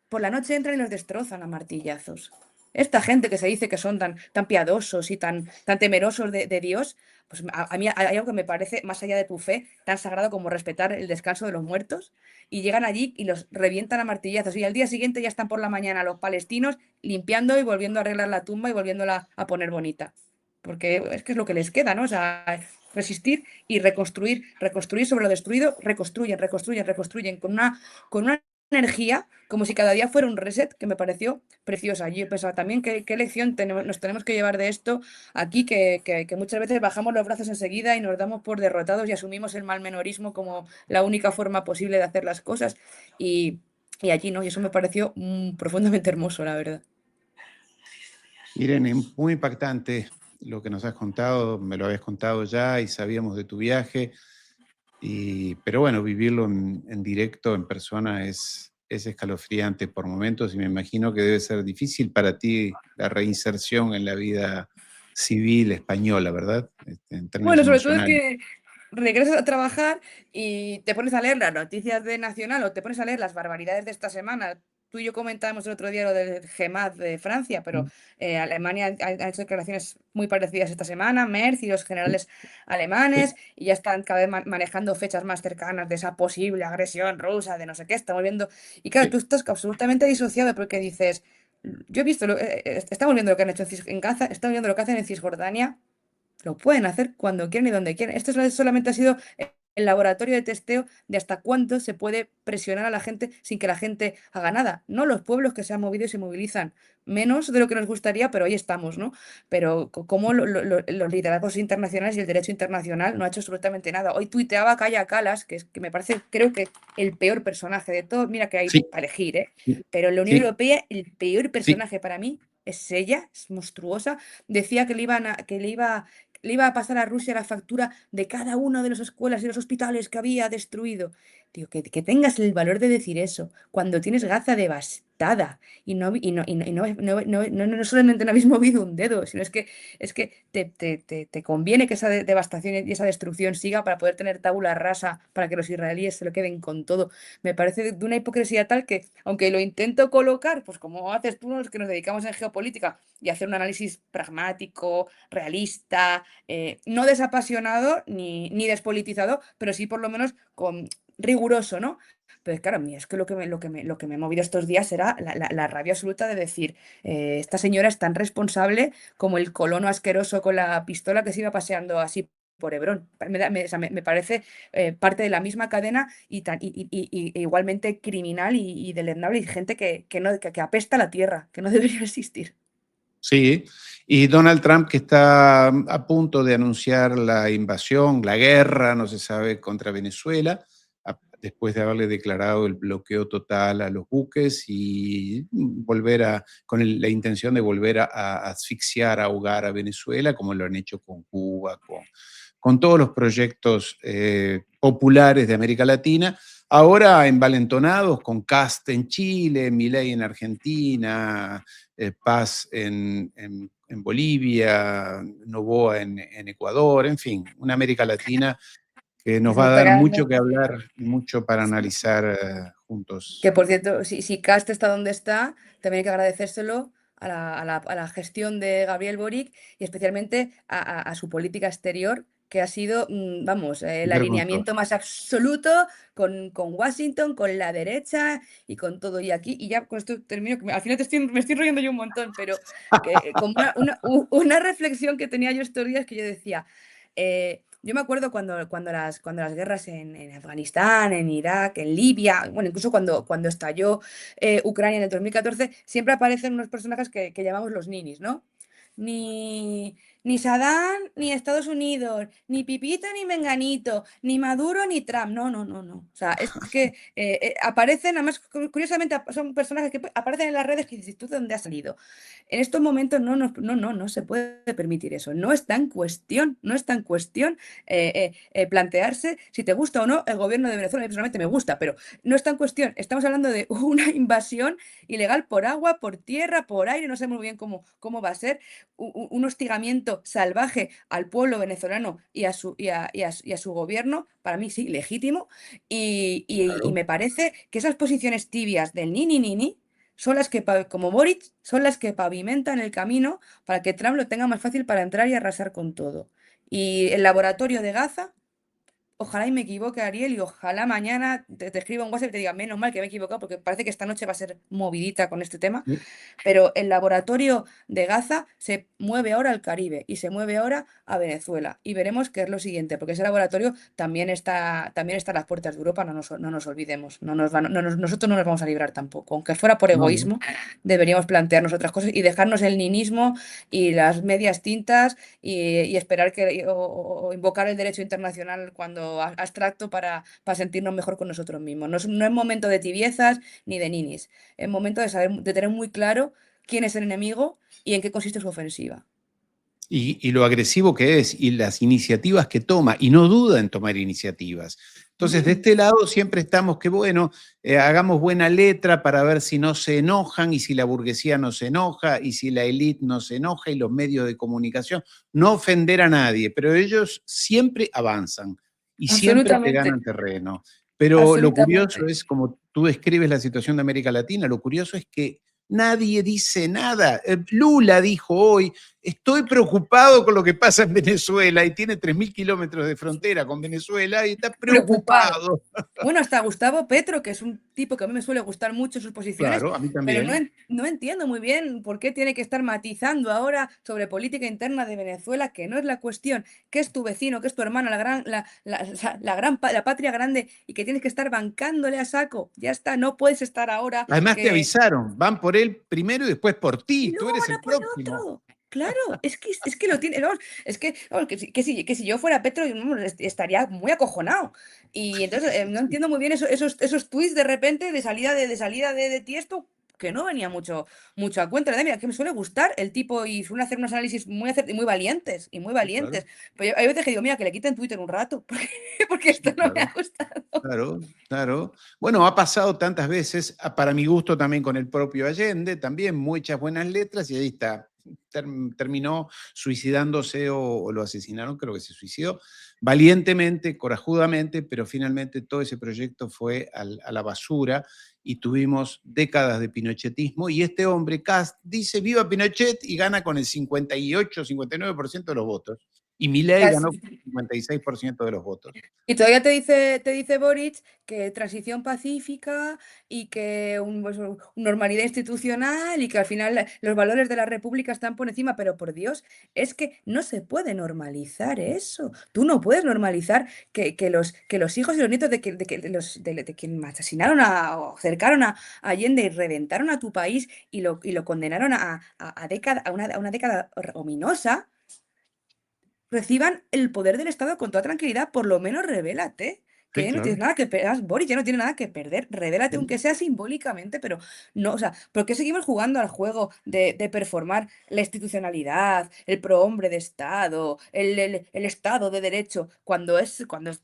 por la noche entran y los destrozan a martillazos. Esta gente que se dice que son tan piadosos y tan temerosos de Dios, pues a mí hay algo que me parece, más allá de tu fe, tan sagrado como respetar el descanso de los muertos, y llegan allí y los revientan a martillazos. Y al día siguiente ya están por la mañana los palestinos limpiando y volviendo a arreglar la tumba y volviéndola a poner bonita. Porque es que es lo que les queda, ¿no? O sea, resistir y reconstruir sobre lo destruido, reconstruyen con una energía, como si cada día fuera un reset, que me pareció preciosa. Yo pensaba también qué lección nos tenemos que llevar de esto aquí, que muchas veces bajamos los brazos enseguida y nos damos por derrotados y asumimos el mal menorismo como la única forma posible de hacer las cosas. Y allí no, y eso me pareció profundamente hermoso, la verdad. Irene, muy impactante lo que nos has contado, me lo habías contado ya y sabíamos de tu viaje, pero bueno, vivirlo en directo, en persona, es escalofriante por momentos y me imagino que debe ser difícil para ti la reinserción en la vida civil española, ¿verdad? En términos Bueno, sobre todo es emocionales. que regresas a trabajar y te pones a leer las noticias de Nacional o te pones a leer las barbaridades de esta semana. Tú y yo comentábamos el otro día lo del GEMAT de Francia, pero Alemania ha hecho declaraciones muy parecidas esta semana, Merz y los generales Sí, alemanes, y ya están cada vez manejando fechas más cercanas de esa posible agresión rusa, de no sé qué, estamos viendo. Y claro, tú sí, estás absolutamente disociado porque dices, yo he visto, estamos viendo lo que han hecho en Gaza, estamos viendo lo que hacen en Cisjordania. Lo pueden hacer cuando quieran y donde quieran. Esto solamente ha sido el laboratorio de testeo de hasta cuánto se puede presionar a la gente sin que la gente haga nada. No los pueblos que se han movido y se movilizan. Menos de lo que nos gustaría, pero ahí estamos, ¿no? Pero como los liderazgos internacionales y el derecho internacional no ha hecho absolutamente nada. Hoy tuiteaba Kaya Kalas, que me parece, creo que el peor personaje de todo. Mira que hay sí, para elegir, ¿eh? sí, Pero en la Unión sí, Europea, el peor sí. personaje para mí es ella, es monstruosa. Decía que le iba a pasar a Rusia la factura de cada una de las escuelas y los hospitales que había destruido. Tío, que tengas el valor de decir eso cuando tienes Gaza devastada y no solamente no habéis movido un dedo, sino es que te conviene que esa devastación y esa destrucción siga para poder tener tabula rasa para que los israelíes se lo queden con todo. Me parece de una hipocresía tal que, aunque lo intento colocar, pues como haces tú, los que nos dedicamos en geopolítica, y hacer un análisis pragmático, realista, no desapasionado ni despolitizado, pero sí por lo menos riguroso, ¿no? Pero claro, a mí es que lo que me ha movido estos días era la rabia absoluta de decir, esta señora es tan responsable como el colono asqueroso con la pistola que se iba paseando así por Hebrón. O sea, me parece parte de la misma cadena y igualmente criminal y deleznable, y gente que apesta la tierra, que no debería existir. Sí, y Donald Trump que está a punto de anunciar la invasión, la guerra, no se sabe, contra Venezuela, después de haberle declarado el bloqueo total a los buques y con la intención de volver a asfixiar, a ahogar a Venezuela, como lo han hecho con Cuba, con todos los proyectos populares de América Latina. Ahora envalentonados con Cast en Chile, Milei en Argentina, Paz en Bolivia, Noboa en Ecuador, en fin, una América Latina que Que nos se va me a está dar quedando. mucho que hablar y mucho para analizar juntos. Que por cierto, si Cast está donde está, también hay que agradecérselo a la gestión de Gabriel Boric y especialmente a su política exterior, que ha sido, vamos, el Vergonzoso. alineamiento más absoluto con Washington, con la derecha y con todo. Y aquí, y ya con esto termino, que al final me estoy riendo yo un montón, pero como una reflexión que tenía yo estos días que yo decía, yo me acuerdo cuando las guerras en Afganistán, en Irak, en Libia, bueno, incluso cuando estalló Ucrania en el 2014, siempre aparecen unos personajes que llamamos los ninis, ¿no? Ni, Ni Saddam, ni Estados Unidos, ni Pipito, ni Menganito, ni Maduro, ni Trump. No, no, no, no. O sea, es que aparecen, además, curiosamente, son personajes que aparecen en las redes que dices, ¿tú de dónde has salido? En estos momentos no se puede permitir eso. No está en cuestión, no está en cuestión plantearse si te gusta o no el gobierno de Venezuela. A mí personalmente me gusta, pero no está en cuestión. Estamos hablando de una invasión ilegal por agua, por tierra, por aire, no sé muy bien cómo va a ser, un hostigamiento salvaje al pueblo venezolano y a su gobierno, para mí sí, legítimo, y Claro. me parece que esas posiciones tibias del ni ni ni ni son las que, como Boric, son las que pavimentan el camino para que Trump lo tenga más fácil para entrar y arrasar con todo. Y el laboratorio de Gaza, ojalá y me equivoque, Ariel, y ojalá mañana te escriba un WhatsApp y te diga, menos mal que me he equivocado, porque parece que esta noche va a ser movidita con este tema. Sí. Pero el laboratorio de Gaza se mueve ahora al Caribe y se mueve ahora a Venezuela. Y veremos qué es lo siguiente, porque ese laboratorio también está a las puertas de Europa, no nos olvidemos. Nosotros no nos vamos a librar tampoco. Aunque fuera por No, no. egoísmo, deberíamos plantearnos otras cosas y dejarnos el ninismo y las medias tintas y esperar o invocar el derecho internacional cuando abstracto para sentirnos mejor con nosotros mismos. No es momento de tibiezas ni de ninis. Es momento de tener muy claro quién es el enemigo y en qué consiste su ofensiva. Y lo agresivo que es y las iniciativas que toma, y no duda en tomar iniciativas. Entonces, de Mm. este lado siempre estamos que, bueno, hagamos buena letra para ver si no se enojan y si la burguesía no se enoja y si la élite no se enoja y los medios de comunicación, no ofender a nadie, pero ellos siempre avanzan y siempre te Absolutamente, ganan terreno. Pero lo curioso absolutamente. es, como tú describes la situación de América Latina, lo curioso es que nadie dice nada. Lula dijo hoy, estoy preocupado con lo que pasa en Venezuela y tiene 3.000 kilómetros de frontera con Venezuela y está Preocupado. preocupado. Bueno, hasta Gustavo Petro, que es un tipo que a mí me suele gustar mucho sus posiciones, Claro, a mí pero no, también. no entiendo muy bien por qué tiene que estar matizando ahora sobre política interna de Venezuela, que no es la cuestión, que es tu vecino, que es tu hermano, la patria grande, y que tienes que estar bancándole a saco. Ya está, no puedes estar ahora Además te que avisaron, van por él primero y después por y ti, tú luego eres van el a por el próximo. otro. Claro, es que lo tiene, vamos, vamos, que si yo fuera Petro, vamos, estaría muy acojonado. Y entonces no entiendo muy bien esos tuits de repente de salida de Tiesto, que no venía mucho a cuenta. Mira, que me suele gustar el tipo y suele hacer unos análisis muy valientes y muy Sí, claro, valientes. Pero hay veces que digo, mira, que le quiten Twitter un rato, porque esto sí, no me claro. ha gustado. Claro, claro. Bueno, ha pasado tantas veces, para mi gusto también con el propio Allende, también muchas buenas letras y ahí está. Terminó suicidándose o lo asesinaron, creo que se suicidó, valientemente, corajudamente, pero finalmente todo ese proyecto fue a la basura y tuvimos décadas de pinochetismo y este hombre, Kast, dice viva Pinochet y gana con el 58-59% de los votos. Y Milei ganó con el 56% de los votos. Y todavía te dice Boric que transición pacífica y que normalidad institucional y que al final los valores de la república están por encima, pero por Dios, es que no se puede normalizar eso. Tú no puedes normalizar que los hijos y los nietos de quien asesinaron o cercaron a Allende y reventaron a tu país y lo condenaron a una década ominosa, reciban el poder del Estado con toda tranquilidad, por lo menos revélate, que Sí, ya no tienes claro. nada que perder, Boris ya no tiene nada que perder, revélate Sí. aunque sea simbólicamente, pero no, o sea, ¿por qué seguimos jugando al juego de performar la institucionalidad, el prohombre de Estado, el Estado de Derecho, cuando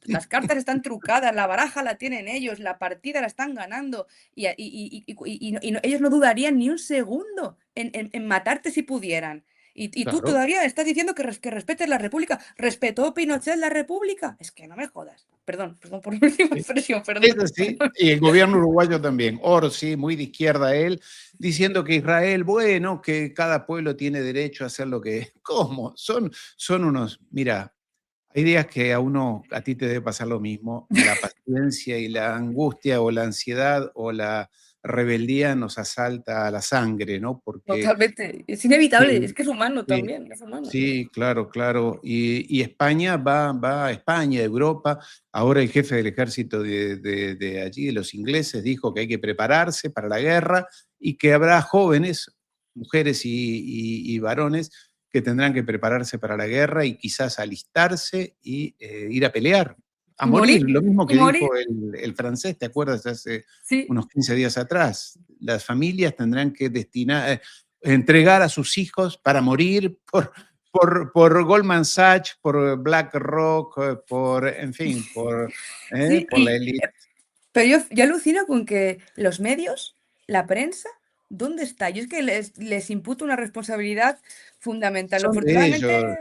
las cartas están trucadas, la baraja la tienen ellos, la partida la están ganando y ellos no dudarían ni un segundo en matarte si pudieran? Y tú Claro, todavía estás diciendo que respetes la República. ¿Respetó Pinochet la República? Es que no me jodas. Perdón por la última sí. expresión, Es perdón. así. Y el gobierno uruguayo también. Orsi, muy de izquierda él, diciendo que Israel, bueno, que cada pueblo tiene derecho a hacer lo que... ¿Cómo? Son unos... Mira, hay días que a ti te debe pasar lo mismo. La paciencia y la angustia o la ansiedad o la rebeldía nos asalta a la sangre, ¿no? Porque... Totalmente. Es inevitable. Es Sí, que es humano sí. también. Es humano. Sí, claro, claro. Y España va a España, Europa. Ahora el jefe del ejército de allí, de los ingleses, dijo que hay que prepararse para la guerra y que habrá jóvenes, mujeres y varones, que tendrán que prepararse para la guerra y quizás alistarse y ir a pelear, a Y morir, morir. Lo mismo y que morir. dijo el francés, ¿te acuerdas? Hace Sí, unos 15 días atrás. Las familias tendrán que entregar a sus hijos para morir por Goldman Sachs, por BlackRock, en fin, sí, por la élite. pero yo alucino con que los medios, la prensa, ¿dónde está? Yo es que les imputo una responsabilidad fundamental. Son de Afortunadamente, ellos.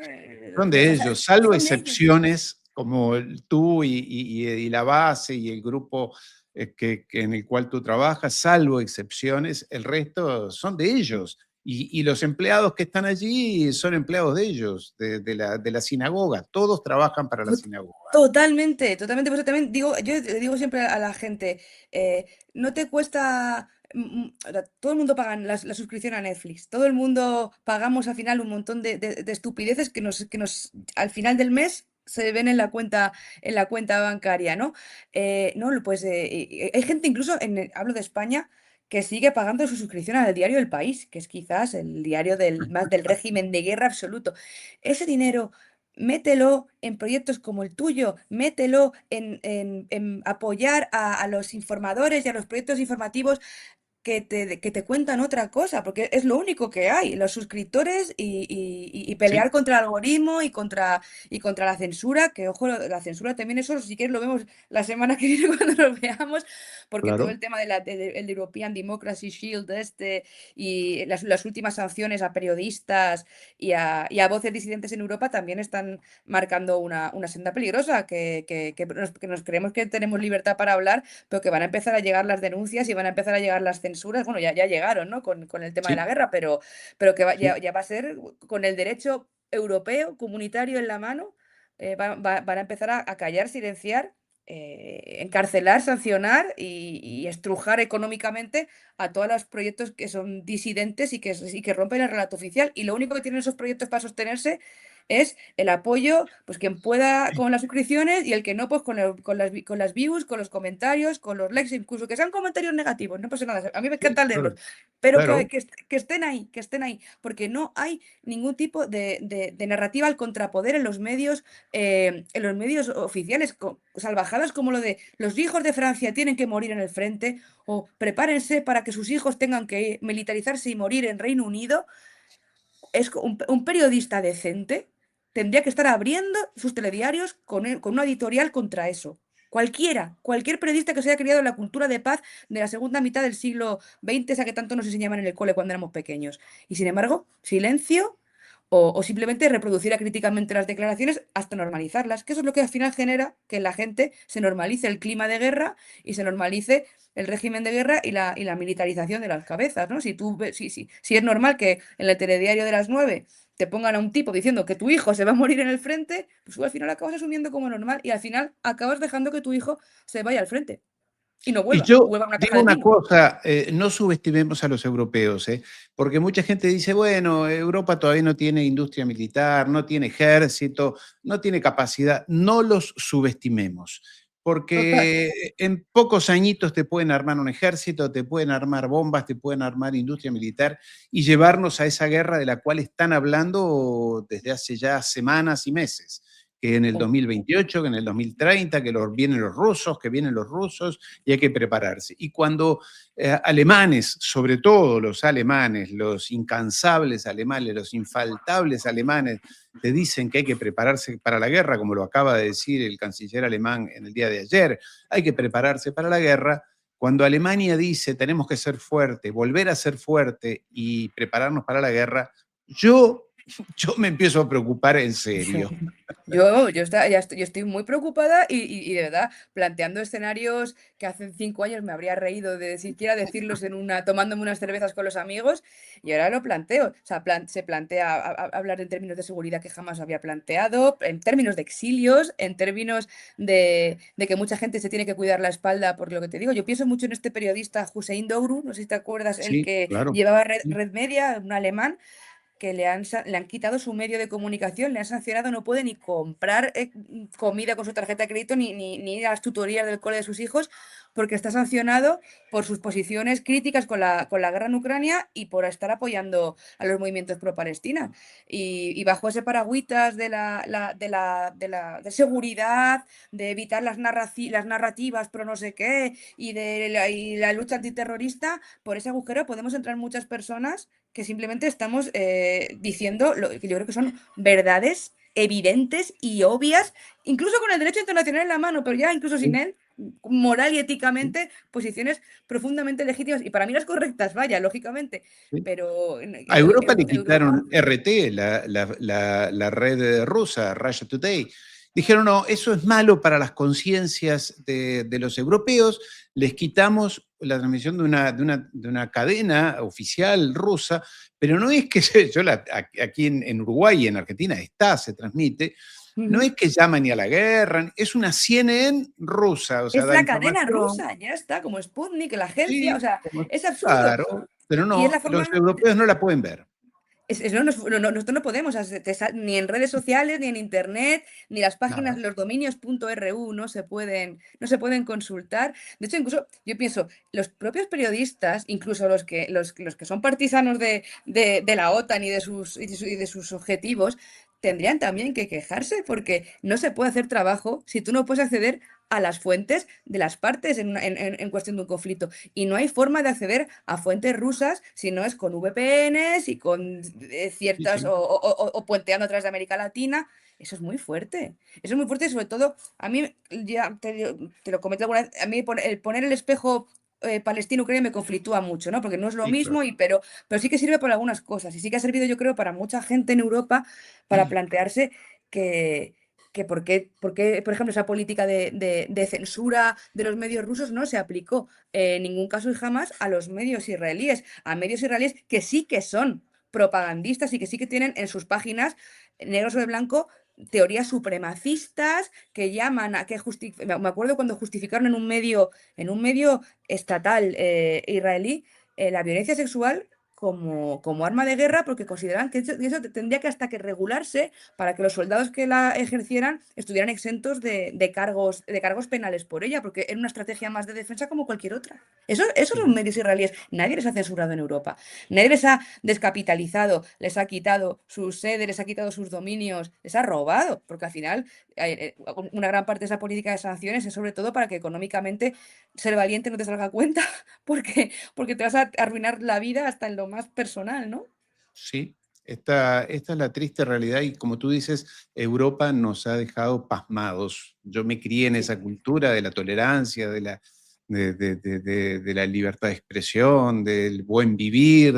Son de o sea, ellos, salvo son de ellos. excepciones como tú y la base y el grupo en el cual tú trabajas, salvo excepciones, el resto son de ellos. Y los empleados que están allí son empleados de ellos, de la sinagoga. Todos trabajan para la To- sinagoga. Totalmente, totalmente. Por eso también digo, yo le digo siempre a la gente, no te cuesta, o sea, todo el mundo paga la suscripción a Netflix, todo el mundo pagamos al final un montón de estupideces que nos al final del mes se ven en la cuenta bancaria, ¿no? No, pues hay gente incluso, hablo de España, que sigue pagando su suscripción al diario El País, que es quizás el diario más del régimen de guerra absoluto. Ese dinero mételo en proyectos como el tuyo, mételo en apoyar a los informadores y a los proyectos informativos que te cuentan otra cosa, porque es lo único que hay, los suscriptores y Sí, pelear contra el algoritmo y contra la censura, que ojo, la censura también eso, si quieres lo vemos la semana que viene cuando lo veamos, porque todo claro, el tema el European Democracy Shield y las últimas sanciones a periodistas y a voces disidentes en Europa también están marcando una senda peligrosa, que nos creemos que tenemos libertad para hablar, pero que van a empezar a llegar las denuncias y van a empezar a llegar las censuras. Bueno, ya llegaron, ¿no? Con el tema de la sí, guerra, pero que sí, ya va a ser con el derecho europeo, comunitario en la mano, van a empezar a callar, silenciar, encarcelar, sancionar y estrujar económicamente a todos los proyectos que son disidentes y que rompen el relato oficial. Y lo único que tienen esos proyectos para sostenerse es el apoyo, pues quien pueda con las suscripciones y el que no, pues con las views, con los comentarios, con los likes, incluso que sean comentarios negativos, no pasa nada. A mí me sí, encanta leerlos, claro, pero que, claro. que, est- que estén ahí, porque no hay ningún tipo de narrativa al contrapoder en los medios oficiales, salvajadas como lo de los hijos de Francia tienen que morir en el frente o prepárense para que sus hijos tengan que militarizarse y morir en Reino Unido. Un periodista decente tendría que estar abriendo sus telediarios con una editorial contra eso. Cualquier periodista que se haya criado en la cultura de paz de la segunda mitad del siglo XX, esa que tanto nos enseñaban en el cole cuando éramos pequeños. Y sin embargo, silencio o simplemente reproducir acríticamente las declaraciones hasta normalizarlas, que eso es lo que al final genera que la gente se normalice el clima de guerra y se normalice el régimen de guerra y la militarización de las cabezas, ¿no? Si es normal que en el telediario de las 9 te pongan a un tipo diciendo que tu hijo se va a morir en el frente, pues tú al final acabas asumiendo como normal y al final acabas dejando que tu hijo se vaya al frente y no Y vuelva, o yo vuelva a una caja digo de una pino. cosa, no subestimemos a los europeos, porque mucha gente dice, bueno, Europa todavía no tiene industria militar, no tiene ejército, no tiene capacidad. No los subestimemos, Total. porque en pocos añitos te pueden armar un ejército, te pueden armar bombas, te pueden armar industria militar y llevarnos a esa guerra de la cual están hablando desde hace ya semanas y meses, que en el 2028, que en el 2030, vienen los rusos, que vienen los rusos, y hay que prepararse. Y cuando alemanes, sobre todo los alemanes, los incansables alemanes, los infaltables alemanes, te dicen que hay que prepararse para la guerra, como lo acaba de decir el canciller alemán en el día de ayer, hay que prepararse para la guerra. Cuando Alemania dice tenemos que ser fuerte, volver a ser fuerte y prepararnos para la guerra, yo me empiezo a preocupar en serio. Yo estoy muy preocupada y de verdad planteando escenarios que hace 5 años me habría reído de siquiera decirlos tomándome unas cervezas con los amigos y ahora lo planteo. O sea, se plantea hablar en términos de seguridad que jamás había planteado, en términos de exilios, en términos de que mucha gente se tiene que cuidar la espalda por lo que te digo. Yo pienso mucho en este periodista Hussein Doğru, no sé si te acuerdas, el Sí, que claro. llevaba Red Media, un alemán que le han quitado su medio de comunicación, le han sancionado, no puede ni comprar comida con su tarjeta de crédito ni ir a las tutorías del cole de sus hijos, porque está sancionado por sus posiciones críticas con la guerra en Ucrania y por estar apoyando a los movimientos pro-Palestina. Y bajo ese paragüitas de seguridad, de evitar las narrativas pro no sé qué y la lucha antiterrorista, por ese agujero podemos entrar muchas personas que simplemente estamos diciendo lo que yo creo que son verdades evidentes y obvias, incluso con el derecho internacional en la mano, pero ya incluso sin Sí, él, moral y sí, éticamente, posiciones profundamente legítimas y para mí las correctas, vaya, lógicamente, sí. pero A Europa le Europa. quitaron RT, la red rusa, Russia Today. Dijeron, no, eso es malo para las conciencias de los europeos, les quitamos la transmisión de una cadena oficial rusa, pero no es que, aquí en Uruguay y en Argentina se transmite, no es que llaman ni a la guerra, es una CNN rusa, o sea, Es da la cadena información, rusa, ya está, como Sputnik, la agencia, o sí, sea, como, es absurdo. claro, pero Y es no, la los forma. europeos no la pueden ver. No, nosotros no podemos, ni en redes sociales, ni en internet, ni las páginas, Nada. los dominios .ru no se pueden consultar. De hecho, incluso yo pienso, los propios periodistas, incluso los que son partisanos de la OTAN y de sus objetivos, tendrían también que quejarse porque no se puede hacer trabajo si tú no puedes acceder a las fuentes de las partes en cuestión de un conflicto. Y no hay forma de acceder a fuentes rusas si no es con VPNs y con Sí, ciertas sí. o puenteando a través de América Latina. Eso es muy fuerte. Eso es muy fuerte y sobre todo, a mí, ya te lo comenté alguna vez, a mí poner el espejo palestino-ucraniano me conflictúa mucho, ¿no? Porque no es lo Sí, claro. mismo, pero sí que sirve para algunas cosas. Y sí que ha servido, yo creo, para mucha gente en Europa para plantearse que, por ejemplo, esa política de censura de los medios rusos no se aplicó en ningún caso y jamás a los medios israelíes que sí que son propagandistas y que sí que tienen en sus páginas, negro sobre blanco, teorías supremacistas que llaman a que me acuerdo cuando justificaron en un medio estatal israelí la violencia sexual como arma de guerra porque consideraban que eso tendría que hasta que regularse para que los soldados que la ejercieran estuvieran exentos de cargos penales por ella, porque era una estrategia más de defensa como cualquier otra. Esos son Sí. medios israelíes. Nadie les ha censurado en Europa. Nadie les ha descapitalizado, les ha quitado sus sedes, les ha quitado sus dominios, les ha robado, porque al final una gran parte de esa política de sanciones es sobre todo para que económicamente ser valiente no te salga a cuenta, porque te vas a arruinar la vida hasta en lo más personal, ¿no? Sí, esta es la triste realidad y como tú dices, Europa nos ha dejado pasmados. Yo me crié en Sí. esa cultura de la tolerancia, de la libertad de expresión, del buen vivir,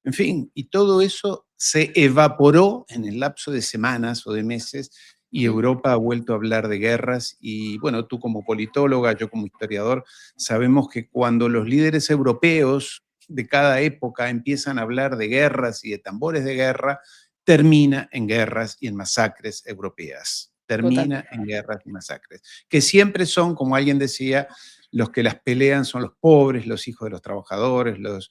en fin, y todo eso se evaporó en el lapso de semanas o de meses y Ujú. Europa ha vuelto a hablar de guerras y bueno, tú como politóloga, yo como historiador, sabemos que cuando los líderes europeos de cada época empiezan a hablar de guerras y de tambores de guerra, termina en guerras y en masacres europeas. Total. Termina en guerras y masacres, que siempre son, como alguien decía, los que las pelean son los pobres, los hijos de los trabajadores, los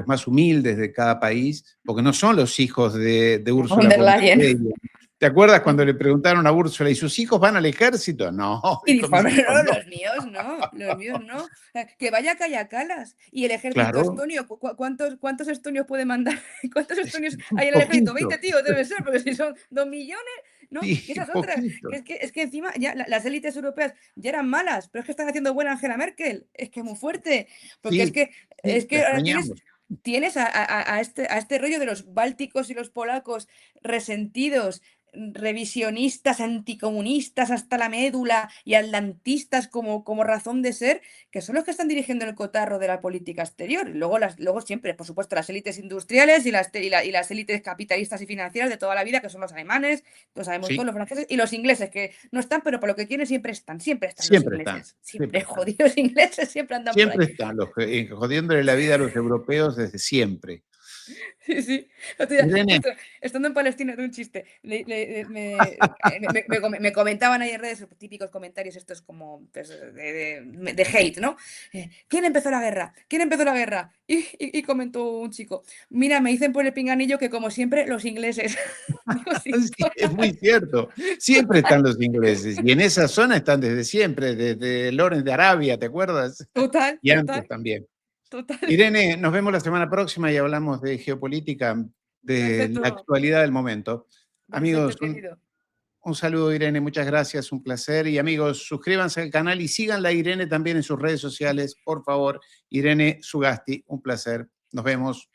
más humildes de cada país, porque no son los hijos de Von Úrsula der von der Leyen. Leyen. ¿Te acuerdas cuando le preguntaron a Úrsula, ¿y sus hijos van al ejército? No, Y dijo, dijo: mis hijos "No, no. los míos no, que vaya a Callacalas". Y el ejército Claro, estonio, ¿cuántos estonios puede mandar? ¿Cuántos estonios hay en el ejército? poquito, 20 tíos debe ser, porque si son 2 millones, ¿no? sí, Que esa es otra, poquito. es que encima ya las élites europeas ya eran malas, pero es que están haciendo buena Angela Merkel, es que es muy fuerte, porque Sí, es sí, la que ahora extrañamos. tienes a este rollo de los bálticos y los polacos resentidos, revisionistas, anticomunistas hasta la médula y atlantistas como razón de ser, que son los que están dirigiendo el cotarro de la política exterior. Y luego siempre, por supuesto, las élites industriales y las élites capitalistas y financieras de toda la vida, que son los alemanes, lo sabemos todos, Sí, los franceses y los ingleses, que no están, pero por lo que quieren siempre están los siempre están, ingleses. Siempre siempre están. jodidos ingleses, siempre andan por ahí. Siempre están los jodiéndole la vida a los europeos desde siempre. Sí, sí. El otro día, Irene, justo estando en Palestina, de un chiste. Me comentaban ahí en redes, típicos comentarios estos como pues, de hate, ¿no? ¿Quién empezó la guerra? ¿Quién empezó la guerra? Y comentó un chico, mira, me dicen por el pinganillo que como siempre los ingleses. Digo, sí, sí, es muy cierto. Siempre están los ingleses. Y en esa zona están desde siempre, desde Lawrence de Arabia, ¿te acuerdas? total, Y antes total, también. total. Irene, nos vemos la semana próxima y hablamos de geopolítica, de la Perfecto, actualidad del momento. perfecto, Amigos, querido. un saludo, Irene, muchas gracias, un placer. Y amigos, suscríbanse al canal y síganla a Irene también en sus redes sociales, por favor. Irene Sugasti, un placer. Nos vemos.